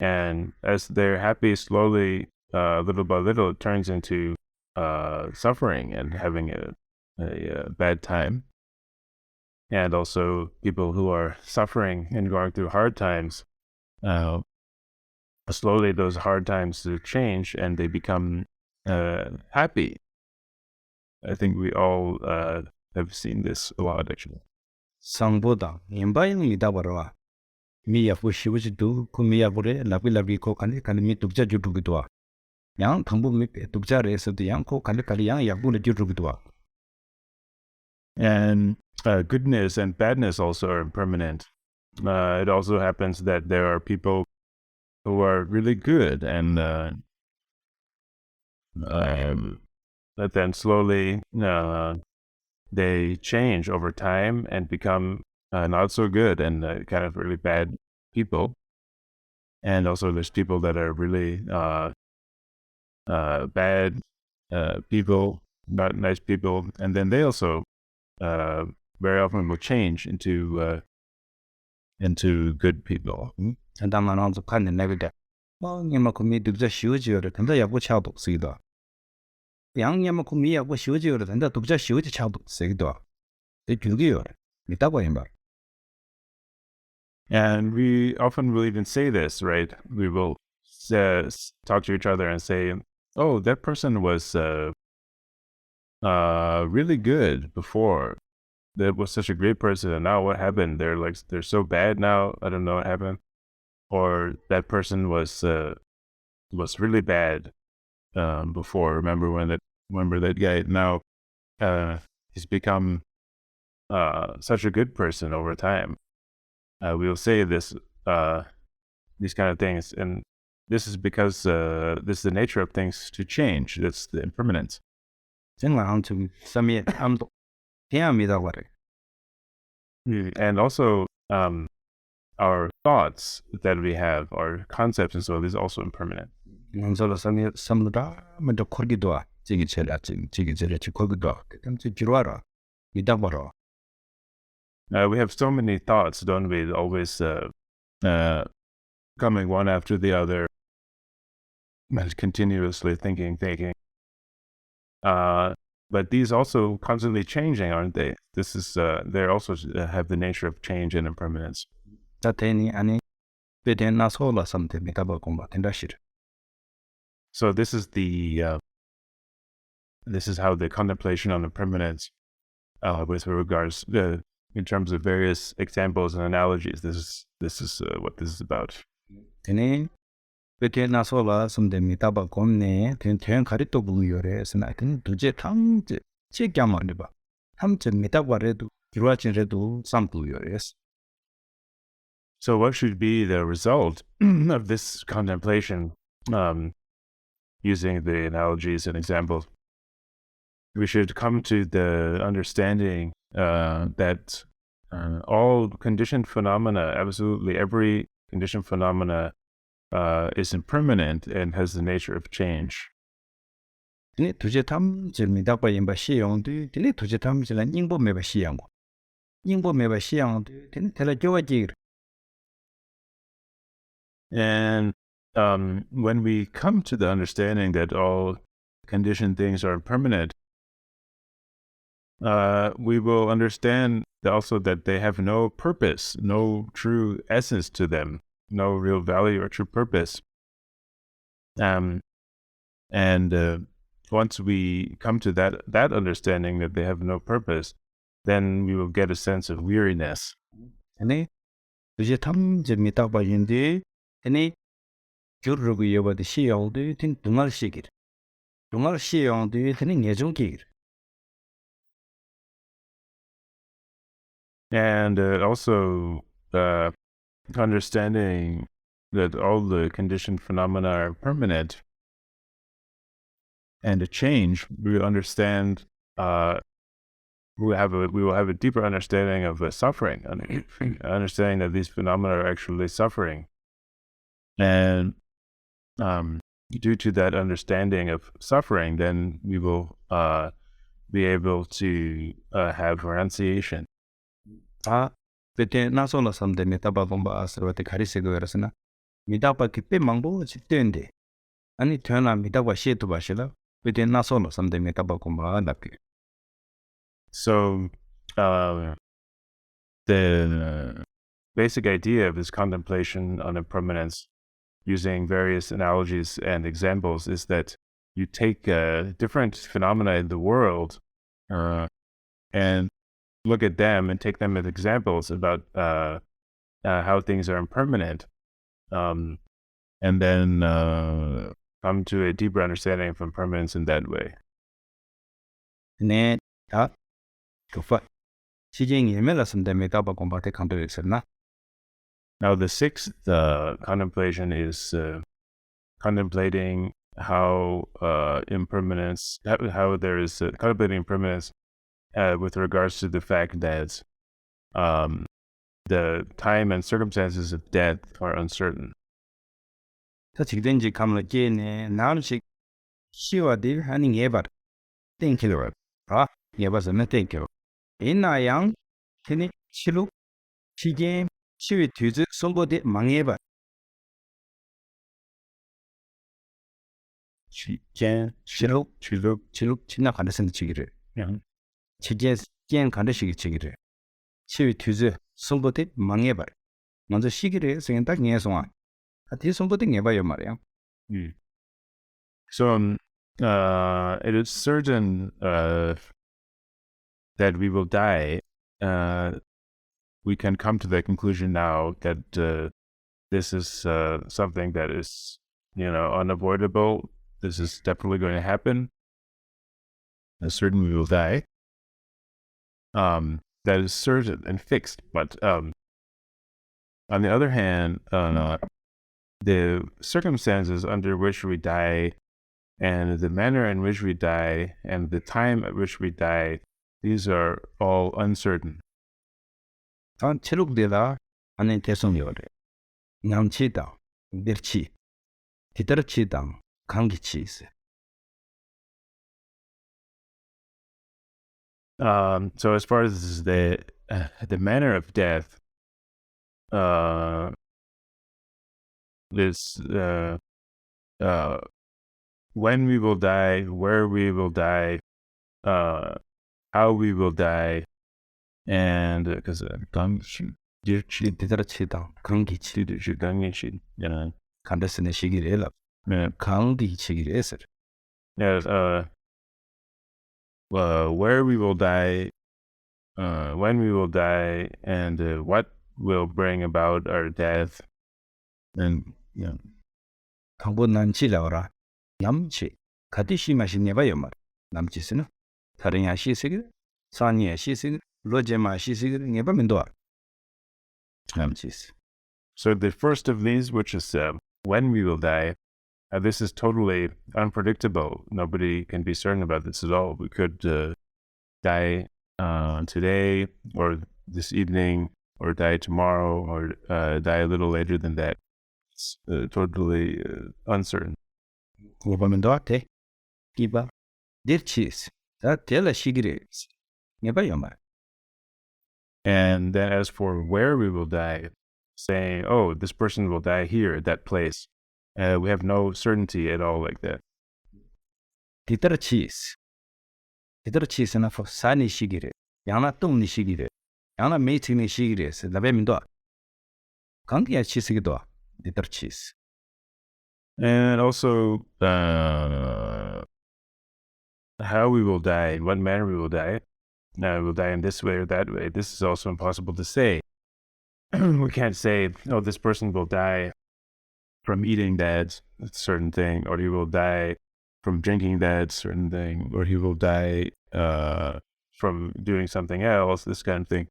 and as they're happy, slowly, little by little, it turns into suffering and having a bad time. And also people who are suffering and going through hard times, slowly those hard times change and they become happy. I think we all have seen this a lot, actually. 상보다 임바잉 mitaware. 미야 부시부지도 구미야부레 라빌라비 코 간이 미 독자 주두기도 와. 양 당부 미 독자에서도 양코 간이 양 야부레 주두기도 와. And goodness and badness also are impermanent. It also happens that there are people who are really good and that then slowly they change over time and become not so good and kind of really bad people. And also there's people that are really bad people, not nice people, and then they also very often will change into good people. 단단한 칸네 내게. 뭐 니마 코미 독자 쉬우지요를 된다 야부 차도 쓰이다. 양냐마 코미 야부 쉬우지요를 된다 독자 쉬우지 차도 쓰이다. 이 줄기요. mitaware 말. And we often will even say this, right? We will talk to each other and say, "Oh, that person was really good before. That was such a great person, and now what happened? They're so bad now. I don't know what happened." Or that person was really bad before. Remember that guy? Now he's become such a good person over time. We'll say this these kind of things, and this is because this is the nature of things to change. That's the impermanence. 정말 좀 섬이 암도 해야 mitaware. And also our thoughts that we have, our concepts and so on, is also impermanent. 먼저로 섬이 섬다 먼저 거기도 와. 지기 제라 거기도 와. 그다음에 지루하라. mitaware. We have so many thoughts, don't we? Always coming one after the other, and continuously thinking. But these also constantly changing, aren't they? This is they also have the nature of change and impermanence. 자테니 아니 베데나 소라 섬테 mitaware 공부 된다 싫어. So this is how the contemplation on impermanence, with regards in terms of various examples and analogies, this is what this is about. 되네. 베데나 소라 섬테 mitaware 공네 된 가리또 부요레스나 그 두제 탐제 제gam을 봐. 탐제 mitaware도 기루아진레도 삼부요레스. So what should be the result of this contemplation, using the analogies and examples? we should come to the understanding that all conditioned phenomena, absolutely every conditioned phenomena, is impermanent and has the nature of change. Tene tuje tam jil mi dakpa yinba shiyong du, tene tuje tam jila nyingbo meba shiyang go. Nyingbo meba shiyang du, tene tela gyowa jigir. And when we come to the understanding that all conditioned things are impermanent, we will understand also that they have no purpose, no true essence to them, no real value or true purpose. And once we come to that understanding that they have no purpose, then we will get a sense of weariness. Tene tuje tam jil mi dakpa yindu, tene gyurrugu yoba di shiyong du, tene dungal shigir. Dungal shiyong du, tene nyejung gigir. And also understanding that all the conditioned phenomena are permanent and to change, we will understand. We will have a deeper understanding of the suffering, understanding that these phenomena are actually suffering, and due to that understanding of suffering, then we will be able to have renunciation. Bete nasola samde mitaba gomba asarwate karisigo yarasana. Midaba ki pe mangbo chitende. Ani tuyana midaba shetu bashila. Bete nasola samde mitaba gomba alapi. So the basic idea of this contemplation on impermanence, using various analogies and examples, is that you take different phenomena in the world and look at them and take them as examples about how things are impermanent, and then come to a deeper understanding of impermanence in that way. Ne ta kufa. Shijing yemela samde mitaba gomba te kanto yisarna. Now the sixth contemplation is contemplating how impermanence, how there is contemplating impermanence with regards to the fact that the time and circumstances of death are uncertain. Ta chigdenji kamla jene naanshik shiwa dir hani ngebar. Tenkilo ra. Ngebar zame tenkilo. Inna yang tene shilu shijeng shiwi tuzi sombo de mangebar. Shilu china kandasana chigire. Chijen kandashigi chigire. Shiwi tuzi sombo de mangebar. Manzo shigire sengen tak nge songa. Ati sombo de ngeba yo marya. So it is certain that we will die. We can come to the conclusion now that this is something that is, unavoidable. This is definitely going to happen. It's certain we will die. That is certain and fixed. But on the other hand, the circumstances under which we die and the manner in which we die and the time at which we die, these are all uncertain. Tan chilukdela ane tesong yore. Ngamchi dang, dirchi. Titarchi dang, kangichi ise. So as far as the manner of death, this when we will die, where we will die, how we will die, and because titarchi dang, kangichi. Kandasane shigire la. Kandi chigire eser. Yes, where we will die, when we will die, and what will bring about our death, and 강보 난치 라오라. 남치. 가디시 마시네바 요말. 남치스는 다른 야시스기 산이야 시스기 로제마 시스기 네바 민도아. 남치스. So the first of these, which is when we will die, This is totally unpredictable. Nobody can be certain about this at all. We could die today or this evening, or die tomorrow, or die a little later than that. It's totally uncertain. And then as for where we will die, saying, oh, this person will die here at that place, we have no certainty at all like that. na for sani shigire. Yana tong ni shigire. Yana meeting ni shigire. Se labe mindo. Kangia chisigido. Cheese. And also how we will die, in what manner we will die. We'll die in this way or that way. This is also impossible to say. We can't say, oh, this person will die from eating that certain thing, or he will die from drinking that certain thing, or he will die from doing something else, this kind of thing.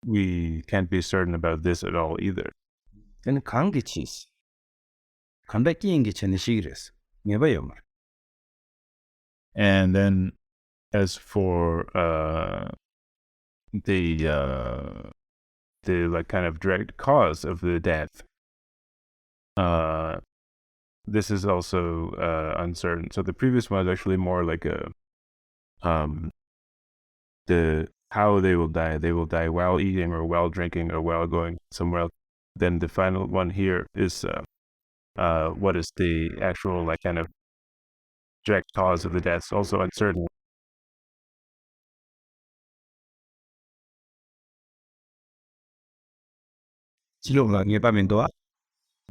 We can't be certain about this at all either. Then kangi cheese. Kandaki ingi chene shigires. Nebayomar. And then as for the like kind of direct cause of the death, this is also uncertain. So the previous one is actually more like the how they will die. They will die while eating or while drinking or while going somewhere else. Then the final one here is what is the actual like kind of direct cause of the death. It's also uncertain. Silong ngepa mindoa.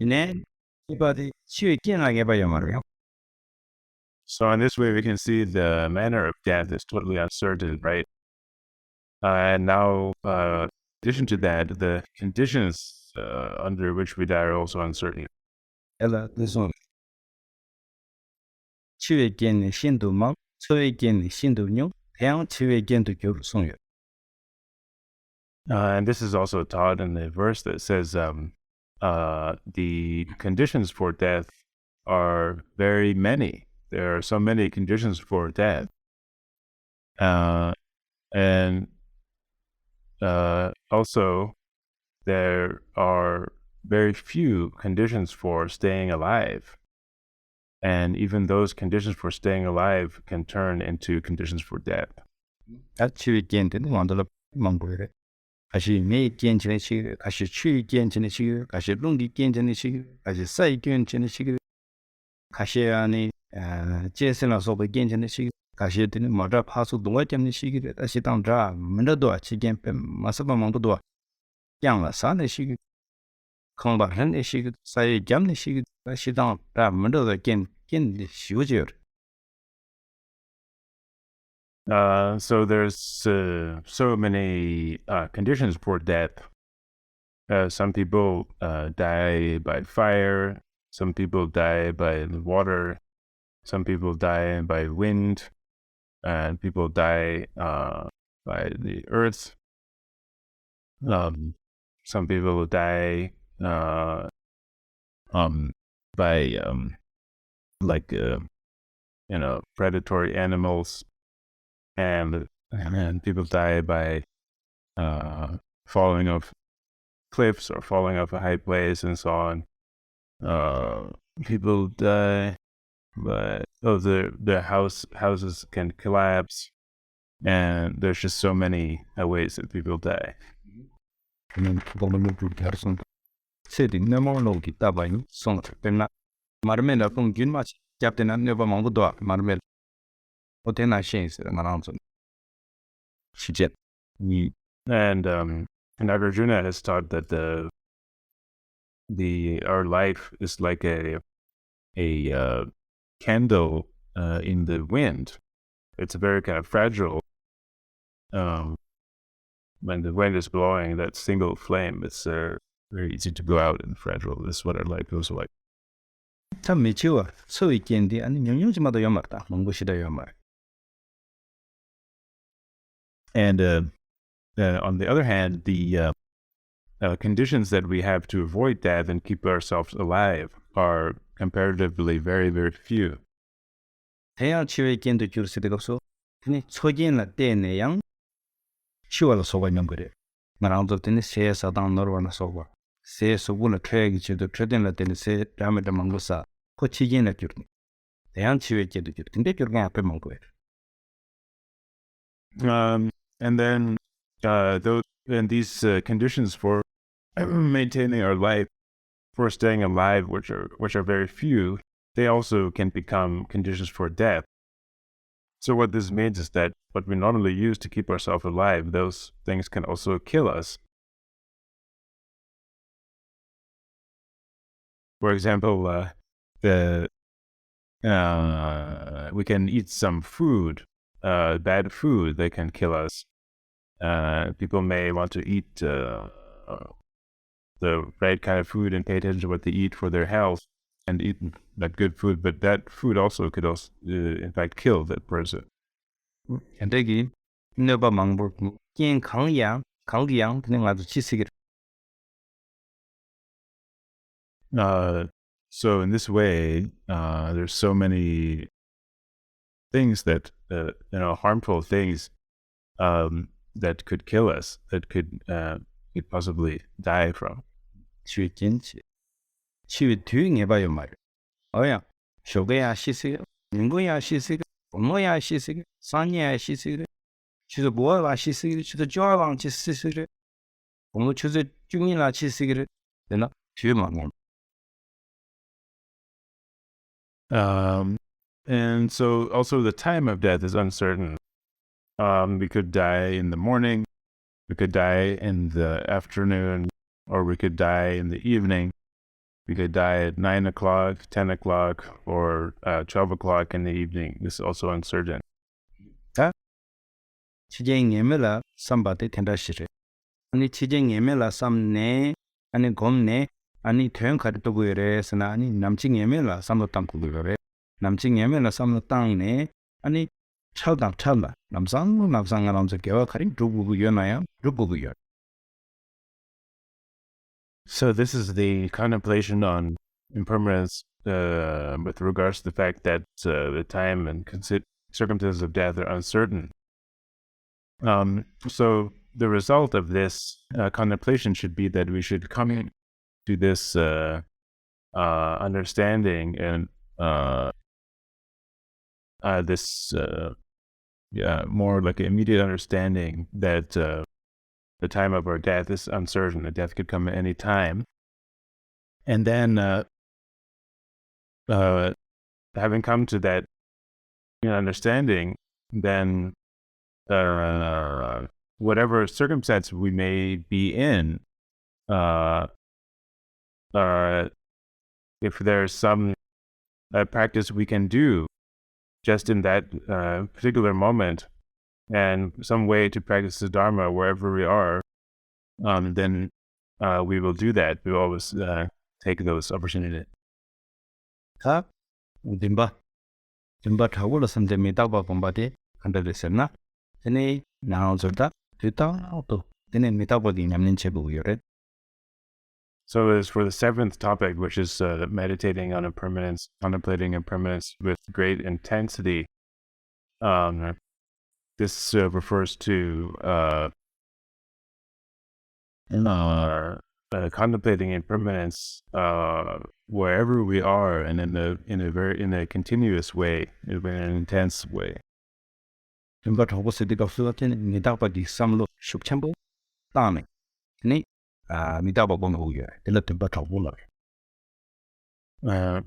Ine ibadi chui kiena ngepa yomar. So in this way, we can see the manner of death is totally uncertain, right? And now, in addition to that, the conditions under which we die are also uncertain. Ella this one. Chui kien shindu mang, chui kien shindu nyong, yang chui kien to kyo songyo. And this is also taught in the verse that says the conditions for death are very many. There are so many conditions for death. And also, there are very few conditions for staying alive. And even those conditions for staying alive can turn into conditions for death. Chui kien ten wandala mangboire. Kashi me kien chene shigire, kashi chui kien chene shigire, kashi lungi kien chene shigire, kashi sai kien chene shigire, kashi ani jesena soba kien chene shigire, kashi tene mada pasu dunga kien shigire, kashi tang dra menda doa chi kien pe masaba mangbo doa yang la sa ne shigire, kongba hen ne shigire, sai kiam ne shigire, kashi tang dra menda doa kien shigire. So there's so many conditions for death. Some people die by fire. Some people die by water. Some people die by wind. And people die by the earth. Some people die by like predatory animals. And people die by falling off cliffs or falling off a high place and so on. People die by their houses can collapse, and there's just so many ways that people die. And Nagarjuna has taught that our life is like a candle in the wind. It's very kind of fragile. When the wind is blowing, that single flame, it's very easy to go out and fragile. This is what our life goes like. 참 미치와 소위 겐디 아니 명령지마도 연말다 몽고시다 연말. And on the other hand, the conditions that we have to avoid death and keep ourselves alive are comparatively very, very few. 대양 치유의 견도 줄수도 없어. 근데 초진라 때네 양 치워서 소가 있는 거래. 말아도 되네 세사당 너러나 소가. 세소불 트랙이 지도 트레딩라 때네 세 다음에 망고사. 코치진라 줄니. 대양 치유의 견도 줄. 근데 줄게 앞에 망고래. And then these conditions for maintaining our life, for staying alive, which are very few, they also can become conditions for death. So what this means is that what we normally use to keep ourselves alive, those things can also kill us. For example, we can eat some food, bad food, that can kill us. People may want to eat the right kind of food and pay attention to what they eat for their health and eat that good food, but that food also could also, in fact, kill that person. 현대기 너바 망보健康양 강기양 그냥 아주 지식이. So in this way, there's so many things that harmful things that could kill us, that could possibly die from. 치유진치. 치유 뒤에 봐요 말. 어야. 쇼게야 시세. 민고야 시세. 뭐야 시세. 산이야 시세. 치도 뭐야 시세. 치도 저왕 시세. 뭐 치도 중이나 시세. 되나? 뒤에만. And so also the time of death is uncertain. We could die in the morning, we could die in the afternoon, or we could die in the evening. We could die at 9 o'clock, 10 o'clock, or 12 o'clock in the evening. This is also uncertain. 치쟁예멜라 삼바데 텐다시레. 아니 치쟁예멜라 삼네 아니 곰네 아니 퇴행 카드도 그래서나 아니 남칭예멜라 삼도 땅구그래. 남칭예멜라 삼도 땅네 아니 찰당 찰라 남상 남상가람서 개와 카린 두부구여나야 두부구여. So this is the contemplation on impermanence with regards to the fact that the time and circumstances of death are uncertain. So the result of this contemplation should be that we should come to this understanding and this more like an immediate understanding that the time of our death is uncertain. The death could come at any time. And then having come to that understanding, then whatever circumstance we may be in, if there's some practice we can do just in that particular moment, and some way to practice the Dharma wherever we are, then we will do that. We will always take those opportunities. dimba thawula samde mitaba bombade kandaresna tene naozorda tuta to tene mitaba di nyamnin chebu yore. So as for the seventh topic, which is meditating on impermanence, contemplating impermanence with great intensity, this refers to contemplating impermanence wherever we are, and in a continuous way, in an intense way. dimba thawula sidika fluaten mitaba di samlo shukchambo tame tene mitaba bombo yore tele dimba thawula.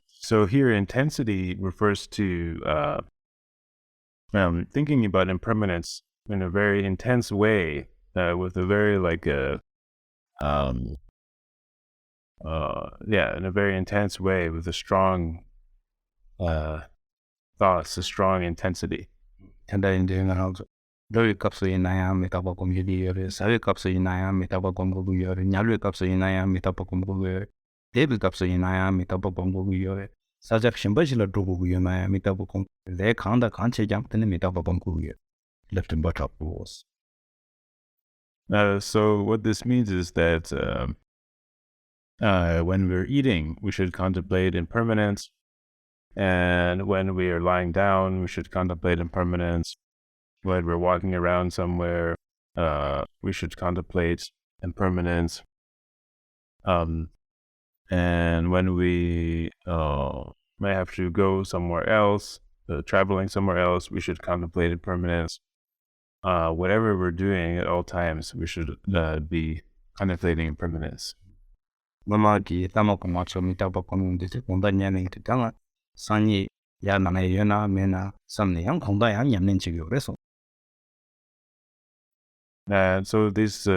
So here, intensity refers to thinking about impermanence in a very intense way, with a very in a very intense way, with a strong thoughts, a strong intensity. Tenda indinga also. Doi kapso inaya mitaba komyedi yore, sawe kapso inaya mitaba kombo yore, nyalwe kapso inaya mitaba kombo yore, debi kapso inaya mitaba kombo yore, sajak shimbashila drugu yore mitaba kombo, le khanda khanche jamtene mitaba kombo yore. Left in butt up was. So what this means is that when we're eating, we should contemplate impermanence. And when we are lying down, we should contemplate impermanence. When we're walking around somewhere, we should contemplate impermanence. And when we may have to go somewhere else, traveling somewhere else, we should contemplate impermanence. Whatever we're doing at all times, we should be contemplating impermanence. Mamaki tamako macho mitaba konde te konda nyane te tanga sanyi ya na yena mena samne yang konda yang nyamnen chigyo reso. And so these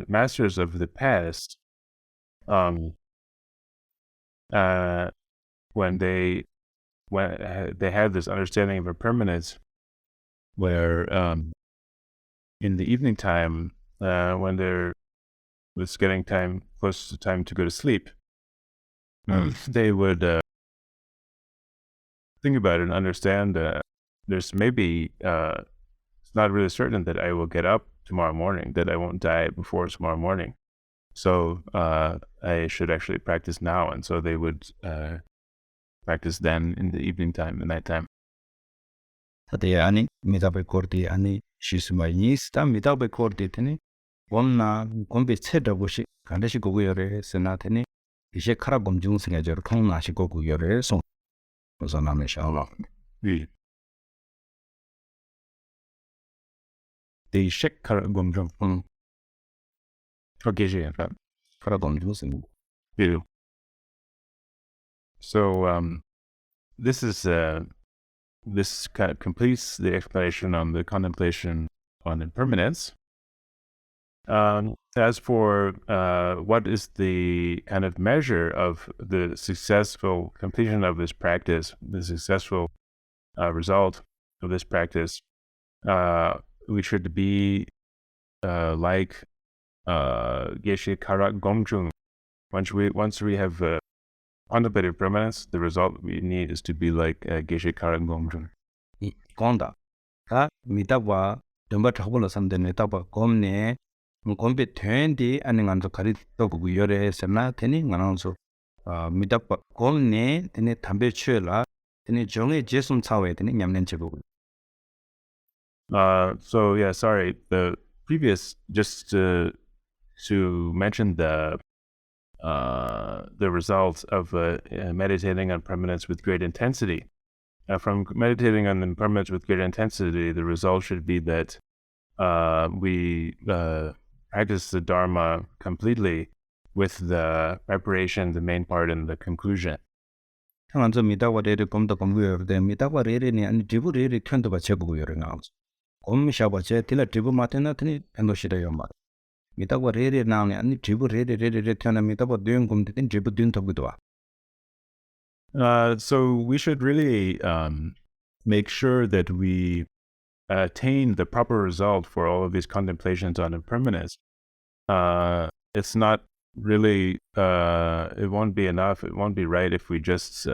masters of the past, when they had this understanding of impermanence, where in the evening time, when there was getting close to time to go to sleep, they would think about it and understand there's maybe it's not really certain that I will get up tomorrow morning, that I won't die before tomorrow morning. So I should actually practice now. And so they would practice then in the evening time, the night time. Tate ani mitabe kordi ani shisuma nis ta mitabe kordi tene wonna gombe cheda boshi kandashi gogu yore sena tene ishe kara gomjung singa jor kong na shi gogu yore so name shala. The shek kara gomjung. Okay, kara gomjung singa. So this kind of completes the explanation on the contemplation on impermanence. As for what is the kind of measure of the successful completion of this practice, the successful result of this practice, we should be like Geshe Karak Gomjung. Once we have contemplated impermanence, the result we need is to be like Geshe Karak Gomjung. Konda ta mitaba domba trouble samde netaba gomne gombe tendi ani nganzo kari to gu yore sena teni nganzo mitaba gomne teni tambe chela teni jonge jesum chawe teni nyamnen chego. So yeah, sorry, the previous, just to mention the results of meditating on permanence with great intensity. From meditating on impermanence with great intensity, the result should be that we practice the Dharma completely with the preparation, the main part, and the conclusion. 한저 미다와 레레 검다 검부여데 미다와 레레니 아니 디부 레레 켠도바 제부여레 나오스 검샤바 제 딜라 디부 마테나트니 엔도시다 요마 미다와 레레 나오니 아니 디부 레레 켠나 미다와 드용 검데든 디부 든 더부도와. So we should really make sure that we attain the proper result for all of these contemplations on impermanence. It's not really, it won't be enough, it won't be right if we just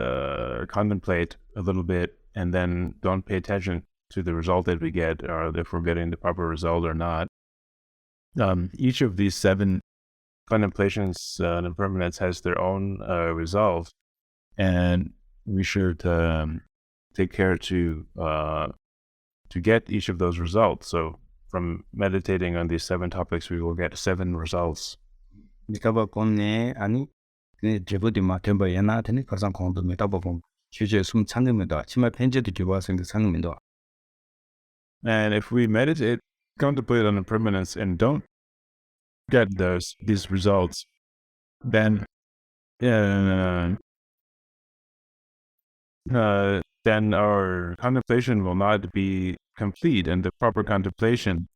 contemplate a little bit and then don't pay attention to the result that we get, or if we're getting the proper result or not. Each of these 7 contemplations on impermanence has their own result, and we should take care to get each of those results. So from meditating on these 7 topics, we will get 7 results. 미다바 검네 아니 네 제부디 마템바 예나트니 가장 공도 미다바 검 주제 숨 참는다 치마 펜제도 디바생도 상는다. And if we meditate, contemplate on impermanence, and don't get these results, then our contemplation will not be complete, and the proper contemplation,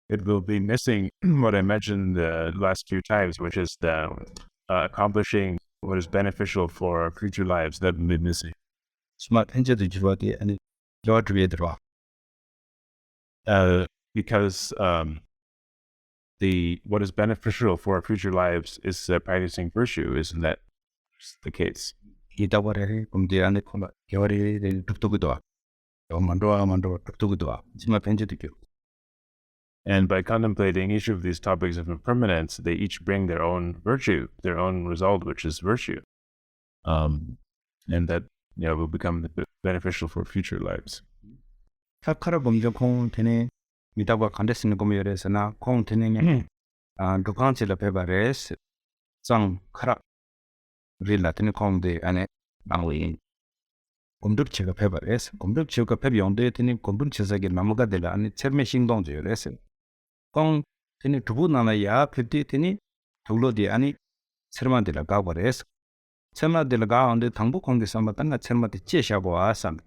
it will be missing what I mentioned the last few times, which is the accomplishing what is beneficial for our future lives. That will be missing. 스마 펜제도 디바디 아니 저드위에 들어와. Because what is beneficial for our future lives is practicing virtue. Isn't that the case? 이다바레 검디 안에 콜라 겨리 뚝뚝도와. 만도와 뚝뚝도와. 스마 펜제도 겨. And by contemplating each of these topics of impermanence, they each bring their own virtue, their own result, which is virtue. And that will become beneficial for future lives. 카카라 범저 콩 테네 미다고 간데스는 고미여레스나 콩 테네 두칸치라 페바레스 짱 카라 릴라테네 콩데 안에 방위 곰득치가 페바레스 곰득치가 페비온데 테네 곰득치사게 나무가 데라 안에 체르메 싱동제레스 콩 테네 두부나나야 페티 테네 돌로디 아니 체르만데라 가버레스 체르만데라 가온데 당부 콩데 삼바탄나 체르마데 제샤보아 삼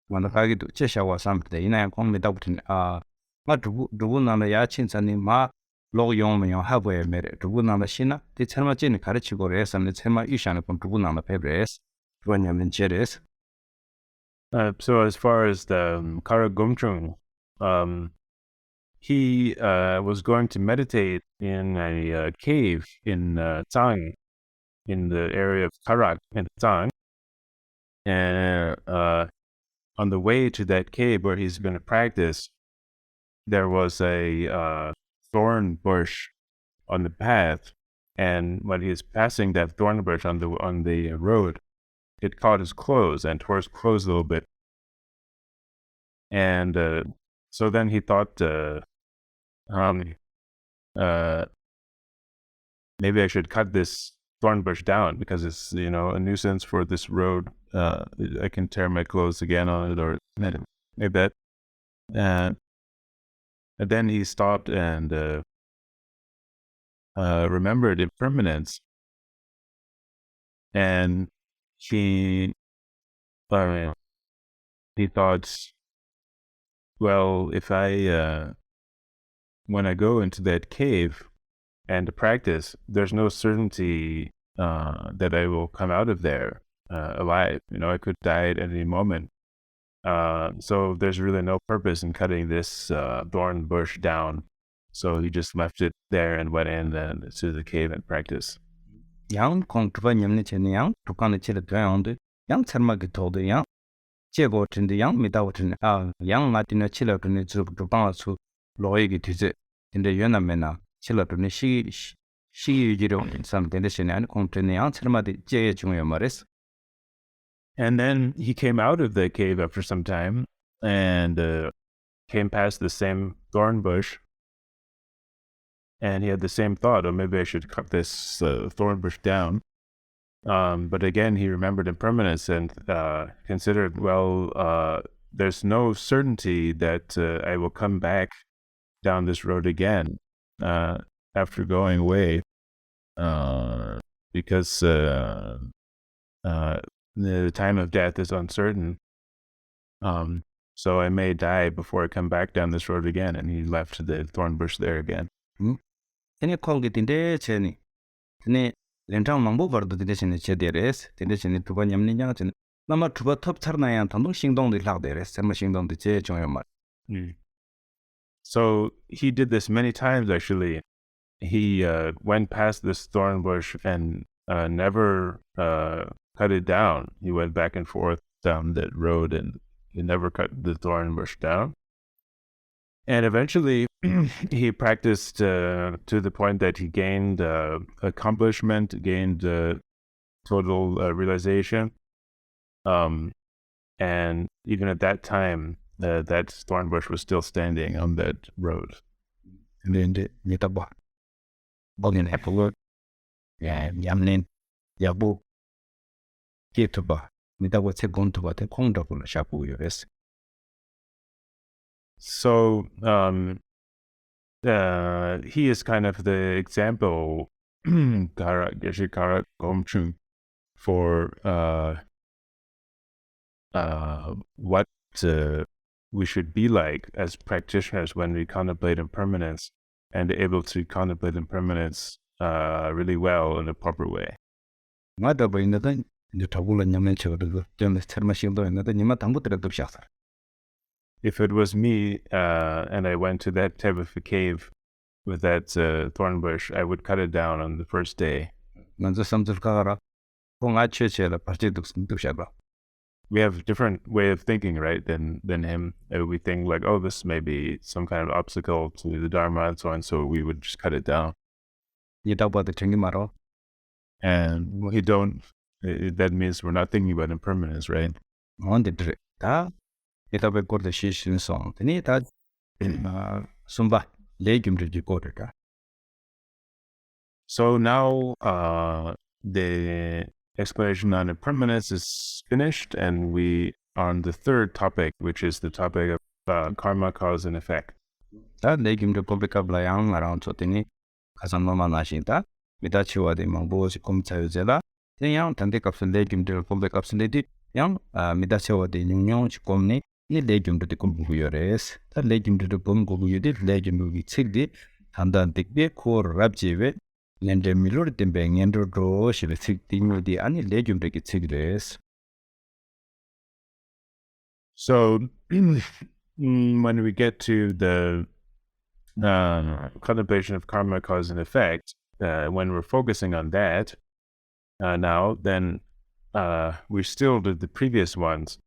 만나가기도 제샤와 삼데 이나야 콩메다부튼 마 두부나나 야친산니 마 로용면 하부에 메레 두부나나 시나 데 체르마진이 가르치고 레스는 체르마 이샤는 건 두부나나 페브레스 원냐면 제레스. So as far as the Kara Gomchung, he was going to meditate in a cave in Tsering, in the area of Karak in Tsering. And on the way to that cave where he's going to practice, there was a thorn bush on the path. And when he was passing that thorn bush on the road, it caught his clothes and tore his clothes a little bit. And so then he thought, maybe I should cut this thorn bush down because it's, a nuisance for this road. I can tear my clothes again on it, or maybe that. And then he stopped and remembered impermanence. And he thought, well, if when I go into that cave and practice, there's no certainty that I will come out of there alive. I could die at any moment. So there's really no purpose in cutting this thorn bush down. So he just left it there and went in to the cave and practice. 양 콩트바 냠네 체네 양 두칸의 체르 드야온데 양 차르마게 토데 양 제고 텐데 양 미다오트네 양 마티네 칠러트네 주방아수 로이게 디제 근데 연나메나 칠러트네 시기지로 삼데네 시네 콩트네 양 차르마데 제에 중요한 말이스. And then he came out of the cave after some time and came past the same thorn bush. And he had the same thought, maybe I should cut this thorn bush down. But again, he remembered impermanence and considered, well, there's no certainty that I will come back down this road again after going away because the time of death is uncertain. So I may die before I come back down this road again. And he left the thorn bush there again. 테네 콩게 딘데 체니 테네 렌장 망보 버도 딘데 체니 체데레스 딘데 체니 두번 냠니냐 체니 나마 두번 톱 차르나야 단동 행동도 라데레스 셈마 행동도 제 중요한 말. So he did this many times actually. He went past this thorn bush and never cut it down. He went back and forth down that road and he never cut the thorn bush down. And eventually he practiced to the point that he gained accomplishment, gained total realization. And even at that time, that thorn bush was still standing on that road. And then Nitaba Bogin Apple, Yamlin, Yabu, Kituba, Nitawa Seguntuba, the Kondakula Shapu, yes. So he is kind of the example, Kara Gomchung, for what we should be like as practitioners when we contemplate impermanence and able to contemplate impermanence really well in a proper way. If it was me and I went to that type of a cave with that thorn bush, I would cut it down on the first day. we have a different way of thinking, right, than him. We think like, oh, this may be some kind of obstacle to the Dharma and so on, so we would just cut it down. You talk about the Tsering model. And we don't, that means we're not thinking about impermanence, right? On the da, you talk about the Shishin song. Then it had Sumba, legume to the. So now the explanation on impermanence is finished, and we are on the third topic, which is the topic of karma, cause, and effect. That legume to public up lying around Sotini, Casanoma Nashinta, Mitachiwa de Mambosi Comtazella, the young Tantic of the legume to public obsolete, young Mitachiwa de Union Chicomni, the legume to the Kumbuyores, that legume to the Bumbu did legume to be Tigdi, and then the big core Rabjive. Lende milor timbeng yendo do shile tikting di ani legume de tigres. So when we get to the contemplation of karma, cause, and effect, when we're focusing on that now, then we still did the previous ones.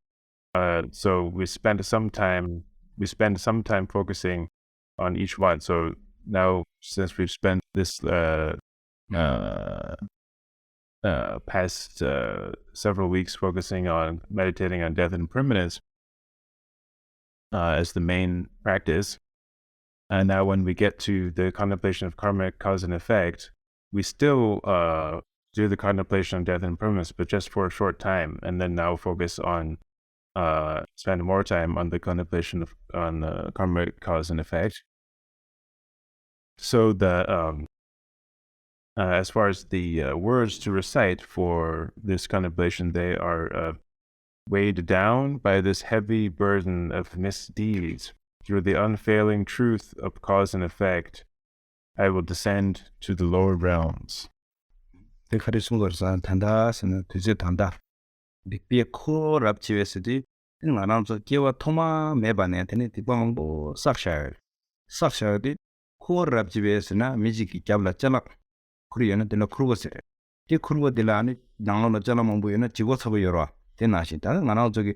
So we spend some time focusing on each one. So now, since we've spent this past several weeks focusing on meditating on death and impermanence as the main practice, and now when we get to the contemplation of karmic cause and effect, we still do the contemplation on death and impermanence, but just for a short time, and then now focus on spend more time on the contemplation of karmic cause and effect. So the as far as the words to recite for this contemplation, they are weighed down by this heavy burden of misdeeds. Through the unfailing truth of cause and effect, I will descend to the lower realms. The Harisungursan Tandas and Tizitanda. The Piako Rapchivesity, and around the Kiwa Toma Mebanet and the Bongo Sakshire. Sakshire did Core Rapchivesina, Mijiki Kabla Chalak, Korean de la Cruz. The Kurwa de Lani, down the Jalamambuena, Chiwasavira, then Ashita, and around the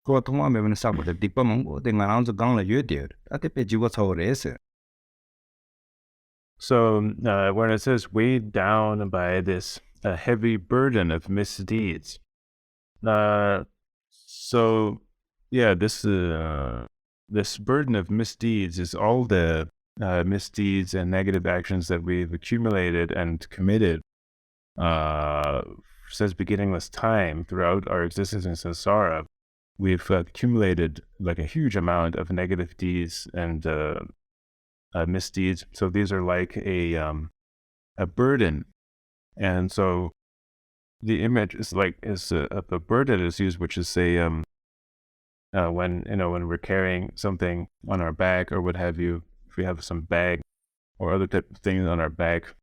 Kuatoma Meban Sabo, the Dipamongo, then around the Gangla Yudir, at the Pejiwasavres. So when it says weighed down by this heavy burden of misdeeds, so yeah, this burden of misdeeds is all the misdeeds and negative actions that we've accumulated and committed since beginningless time throughout our existence in samsara. We've accumulated like a huge amount of negative deeds and misdeeds. So these are like a burden, and so the image is like a burden is used, which is when when we're carrying something on our back or what have you. If we have some bag or other type of things on our back,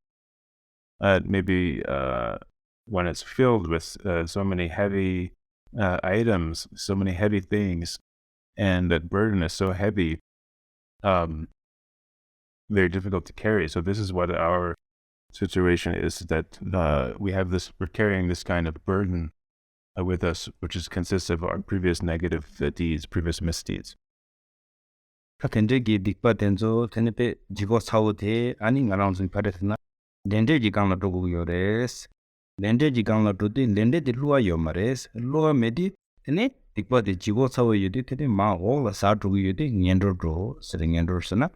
maybe when it's filled with so many heavy items, so many heavy things, and that burden is so heavy, very difficult to carry. So this is what our situation is, that we're carrying this kind of burden with us, which consists of our previous negative deeds, previous misdeeds. Katendegi Dikpa Tenzo, Tenepe, Jigo Saute, Anning around in Paretana, Lende Gigana to Yores, Lende Gigana to the Lende de Lua Yomares, Lua Medi, Tene, Dikpa de Jigo Sawa Yudi, Ma, all the Sartu Yudi, Yendo Dro, sitting Yendersana,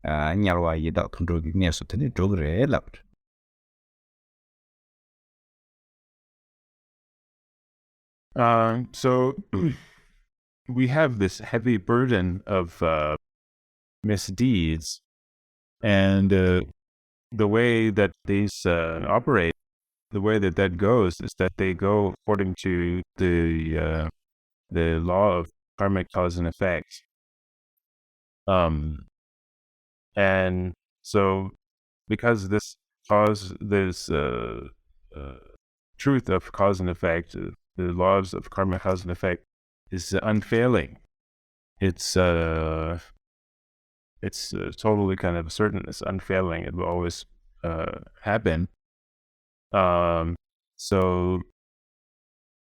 Nyarwa Yida Control Nesotini, Jogre left. So we have this heavy burden of misdeeds, and the way that these operate, the way that goes is that they go according to the law of karmic cause and effect. And so because this truth of cause and effect, the laws of karmic cause and effect, is unfailing. It's totally kind of certain. It's unfailing. It will always happen. So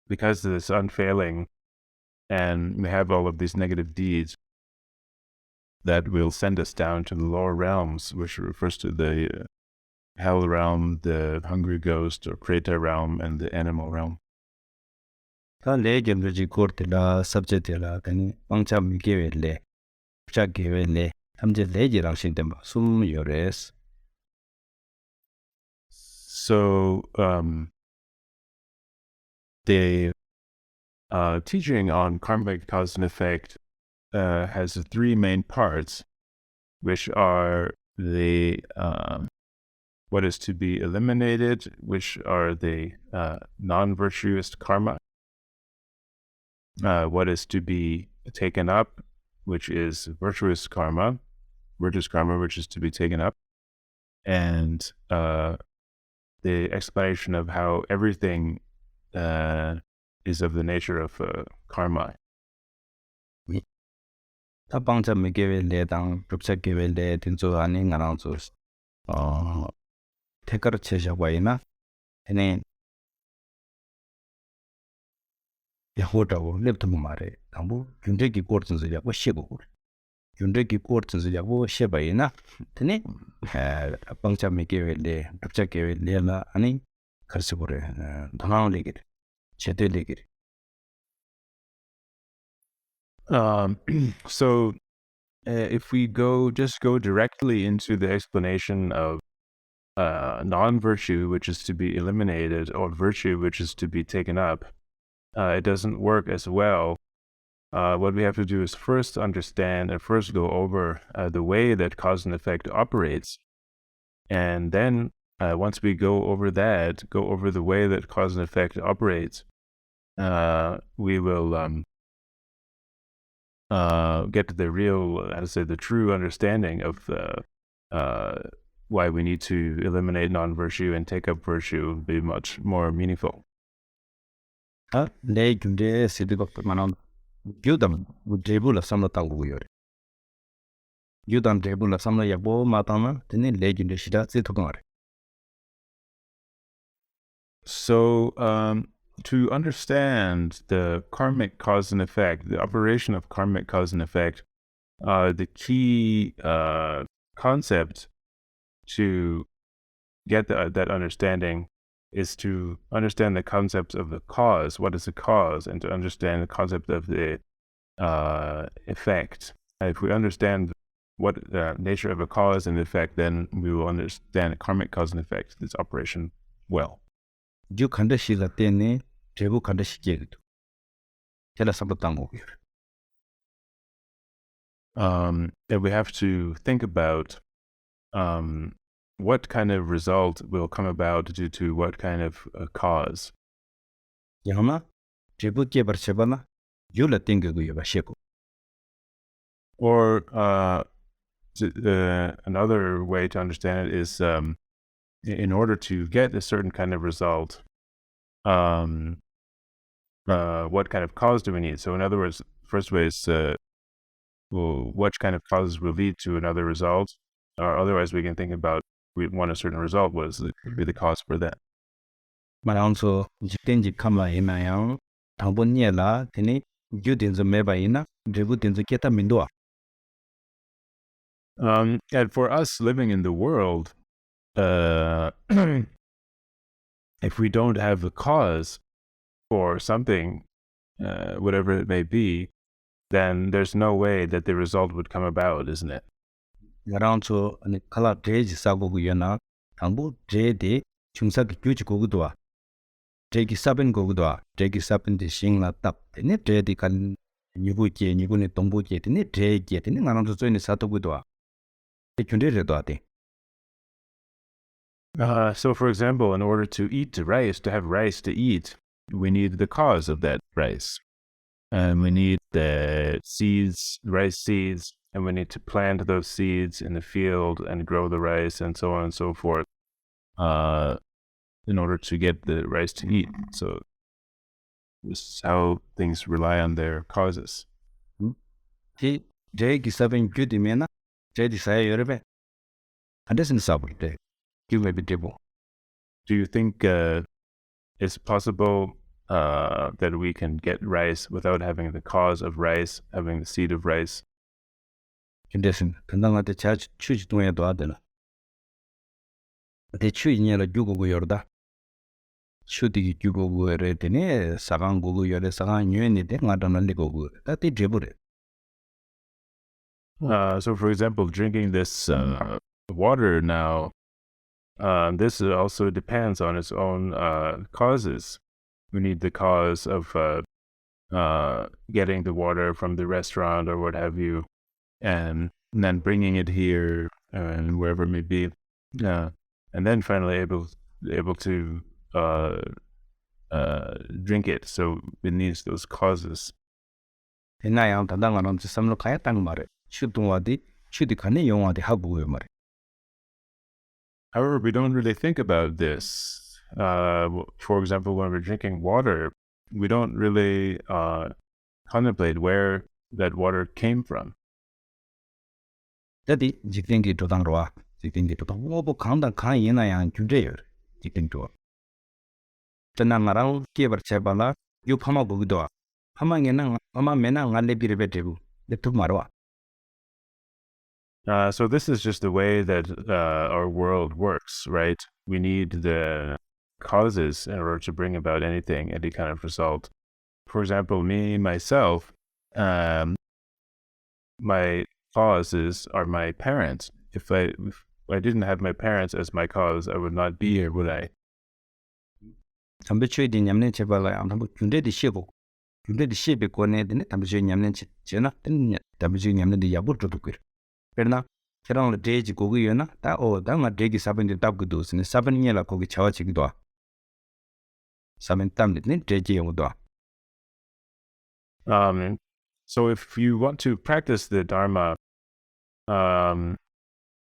because it's unfailing, and we have all of these negative deeds that will send us down to the lower realms, which refers to the hell realm, the hungry ghost or preta realm, and the animal realm. 다 레전드지 코르텔라 subject라 간이 방차 미게벨레 자게벨레 함제 레지랑 신템바 숨 요레스. So the teaching on karmic cause and effect has three main parts, which are the what is to be eliminated, which are the non-virtuous karma, what is to be taken up, which is virtuous karma, which is to be taken up, and the explanation of how everything is of the nature of karma. 다 방차 미게벨레 당 룹사게벨레 딘조 아니 나랑조 테카르 체샤와이나 에네 야호다고 렙트모 마레 당부 균데기 코르츠즈야 워셰고 균데기 코르츠즈야 워셰바이나 테네 방차 미게벨레 룹사게벨레나 아니 카르스고레 도나올레기 제데레기. So if we go directly into the explanation of non-virtue, which is to be eliminated, or virtue, which is to be taken up, it doesn't work as well. What we have to do is first understand and first go over the way that cause and effect operates. And then once we go over the way that cause and effect operates, we will get the real, the true understanding of why we need to eliminate non-virtue and take up virtue will be much more meaningful. 내 균데 시드가 만한 유담 제불라 삼나타고 요래. 유담 제불라 삼나 야보 마타나 드네 레균데 시다 지토가래. So to understand the karmic cause and effect, the operation of karmic cause and effect, the key concept to get that understanding is to understand the concept of the cause. What is the cause? And to understand the concept of the effect. If we understand what the nature of a cause and effect, then we will understand karmic cause and effect, this operation well. 주 칸데시가 때네 제부 칸데시게도. 제라 삼바탄고. And we have to think about what kind of result will come about due to what kind of cause. 야마 제부 제버세바나 유라 땡게고 요바셰고. Or another way to understand it is in order to get a certain kind of result, what kind of cause do we need? So in other words, first way is what kind of causes will lead to another result, or otherwise we can think about we want a certain result, what could be the cause for that. 말아온소 직된지 카마이나양 당본니엘라 테니 유딘즈 메바이나 제부딘즈 케타 민도아. And for us living in the world, if we don't have a cause for something, whatever it may be, then there's no way that the result would come about, isn't it? 말아온소 아니 칼라 데지 사고고 연나 당부 제데 중사기 규지 고고도아. 제기 사벤 고고도아. 제기 사벤데 싱나 탑 테니 제디 간 니부제 니군의 동부제 테니 제게 테니 나랑도 조인의 사토고도아. So for example, in order to eat rice, to have rice to eat, we need the cause of that rice. And we need the seeds, rice seeds, and we need to plant those seeds in the field and grow the rice and so on and so forth in order to get the rice to eat. So this is how things rely on their causes. Do you think it's possible that we can get rice without having the cause of rice, having the seed of rice. Condition. Kandangate charge choose to do adela. The tree near a jugo yorda. Shooting jugo retene, Sagan gugu yore Sagan unit, Madonna Ligo. That is jibure. So, for example, drinking this water now, this also depends on its own causes. We need the cause of getting the water from the restaurant or what have you, and then bringing it here and wherever it may be, and then finally able to drink it. So it needs those causes. Enayam Tandangan to some Kayatang Mare. Shootumadi, Chudikane Yomadi Habu Mare. However, we don't really think about this. For example, when we're drinking water, we don't really contemplate where that water came from. Daddy, Jikingi to Dangroa, Jikingi to Obo Kanda Kayena and Judair, Jikin to. The Namarao, Kiver Chabala, you Pama Budoa, Hamangena, Ama Mena, and Lebirebetu, the Tumarua. So this is just the way that our world works, right? We need the causes in order to bring about anything, any kind of result. For example, myself, my causes are my parents. If I didn't have my parents as my cause, I would not be here, would I? Tambichu di Yamne Chabala, I'm Tunde di Shibu. Tunde di Shibi Kone, the Tambichu Yamne Chena, then Tambichu Yamne di Yabutu. Perna, Kerang the Dage Guguyana, that or Dama Dagi Sabin the Dabgudus, and the 7 year Kogi Chawachik doa. Saben Tam the Dage Udoa. So if you want to practice the Dharma,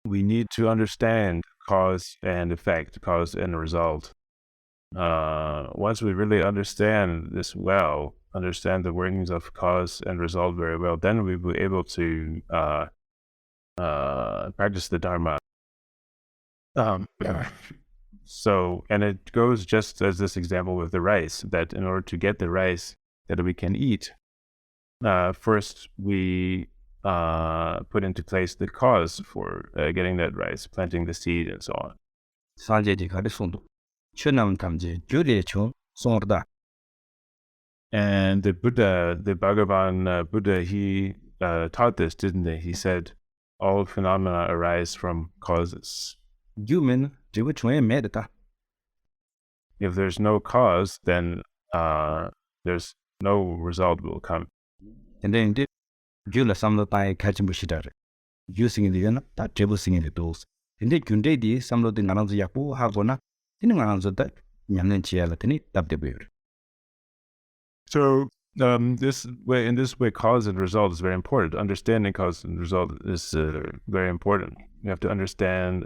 we need to understand cause and effect, cause and result. Once we really understand this well, understand the workings of cause and result very well, then we'll be able to practice the Dharma. So, and it goes just as this example with the rice, that in order to get the rice that we can eat, first we put into place the cause for getting that rice, planting the seed and so on. Sanjeji Karisundu. Chunam Tamji, Judy Chun, Sorda. And the Buddha, the Bhagavan Buddha, he taught this, didn't he? He said, all phenomena arise from causes. Human, do which way medita. If there's no cause, then there's no result will come. And then did Jula Samla by catching Bushidare. Using the Yana, that table singing the tools. And they can day some of the Naranza Yapu, Hagona, in answer that Yanan Chialatini, W. So in this way, cause and result is very important. Understanding cause and result is very important. You have to understand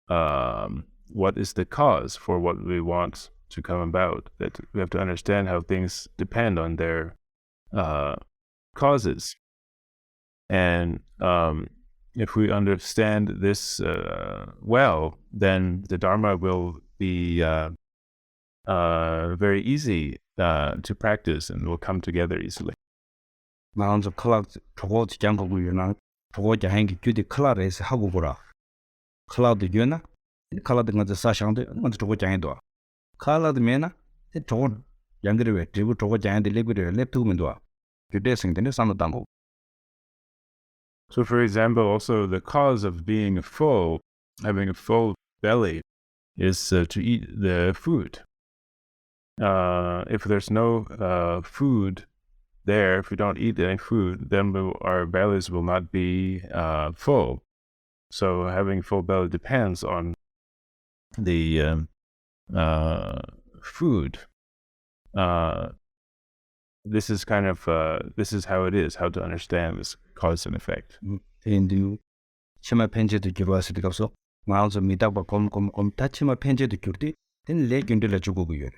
what is the cause for what we want to come about. That we have to understand how things depend on their causes. And if we understand this well, then the Dharma will be very easy to practice and will come together easily. Mounds of clouds towards jungle Yuna, toward the hanky to the cloud is Hagubura. Cloud the Yuna, the color the Sashan, the toward Jandua. Color the Mena, the tone, younger tribute toward Jan the Liquid left to Mendua. To dressing the Sun of Dumbo. So, for example, also the cause of being full, having a full belly, is to eat the food. If there's no food there, if we don't eat any food, then our bellies will not be full. So having full belly depends on the food. This is kind of this is how it is, how to understand this cause and effect. In the Shima Penja to Curiosity also, Miles of Mitaba com Tachima Penja to Curti, then leg into the Chuguyer.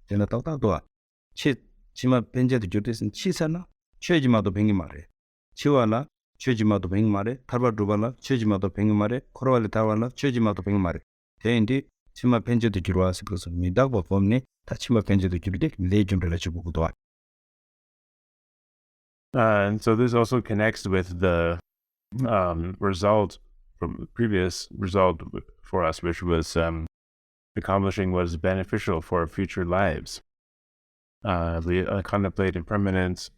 Then a Tata Chit Chima Penja to Jutis and Chisana, Chejima to Pingimare, Chiwala, Chejima to Pingmare, Tarba Dubala, Chejima to Pingmare, Korali Tawala, Chejima to Pingmare. Then indeed, Chima Penja to Curiosity, Midaba Pomni, Tachima penje to kibide legend relachu bukudo. And so this also connects with the result from the previous result for us, which was accomplishing what is beneficial for our future lives. We contemplate impermanence,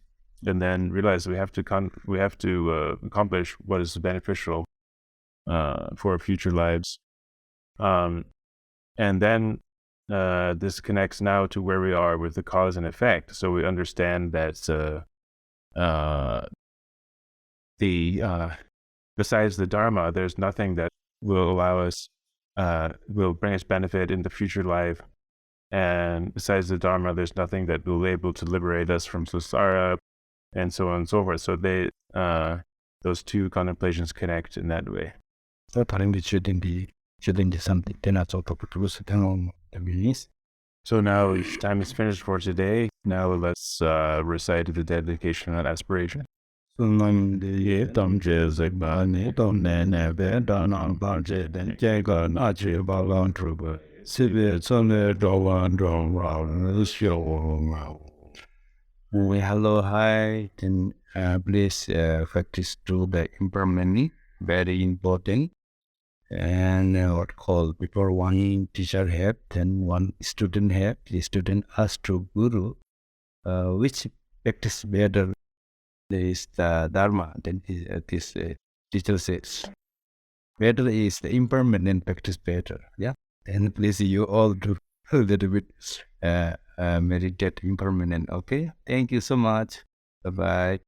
and then realize we have to accomplish what is beneficial for our future lives. And then this connects now to where we are with the cause and effect. So we understand that besides the Dharma, there's nothing that will allow us, will bring us benefit in the future life. And besides the Dharma, there's nothing that will be able to liberate us from samsara, and so on and so forth. So those two contemplations connect in that way. So 다른 게 주된 something then to produce the meanings. So now time is finished for today. Now let's recite the dedication and aspiration. Sunam de tam je zeba ne tom ne ne be da na ba je den je ga na je ba lan truba. Sibe tsone do wan do ra hello, hi. Then please practice to the impermanence, very important. And what called before one teacher have, then one student have. The student asked to guru, which practice better is the Dharma. Then this teacher says, better is the impermanent practice better. Yeah. And please you all do a little bit meditate impermanent. Okay. Thank you so much. Bye bye.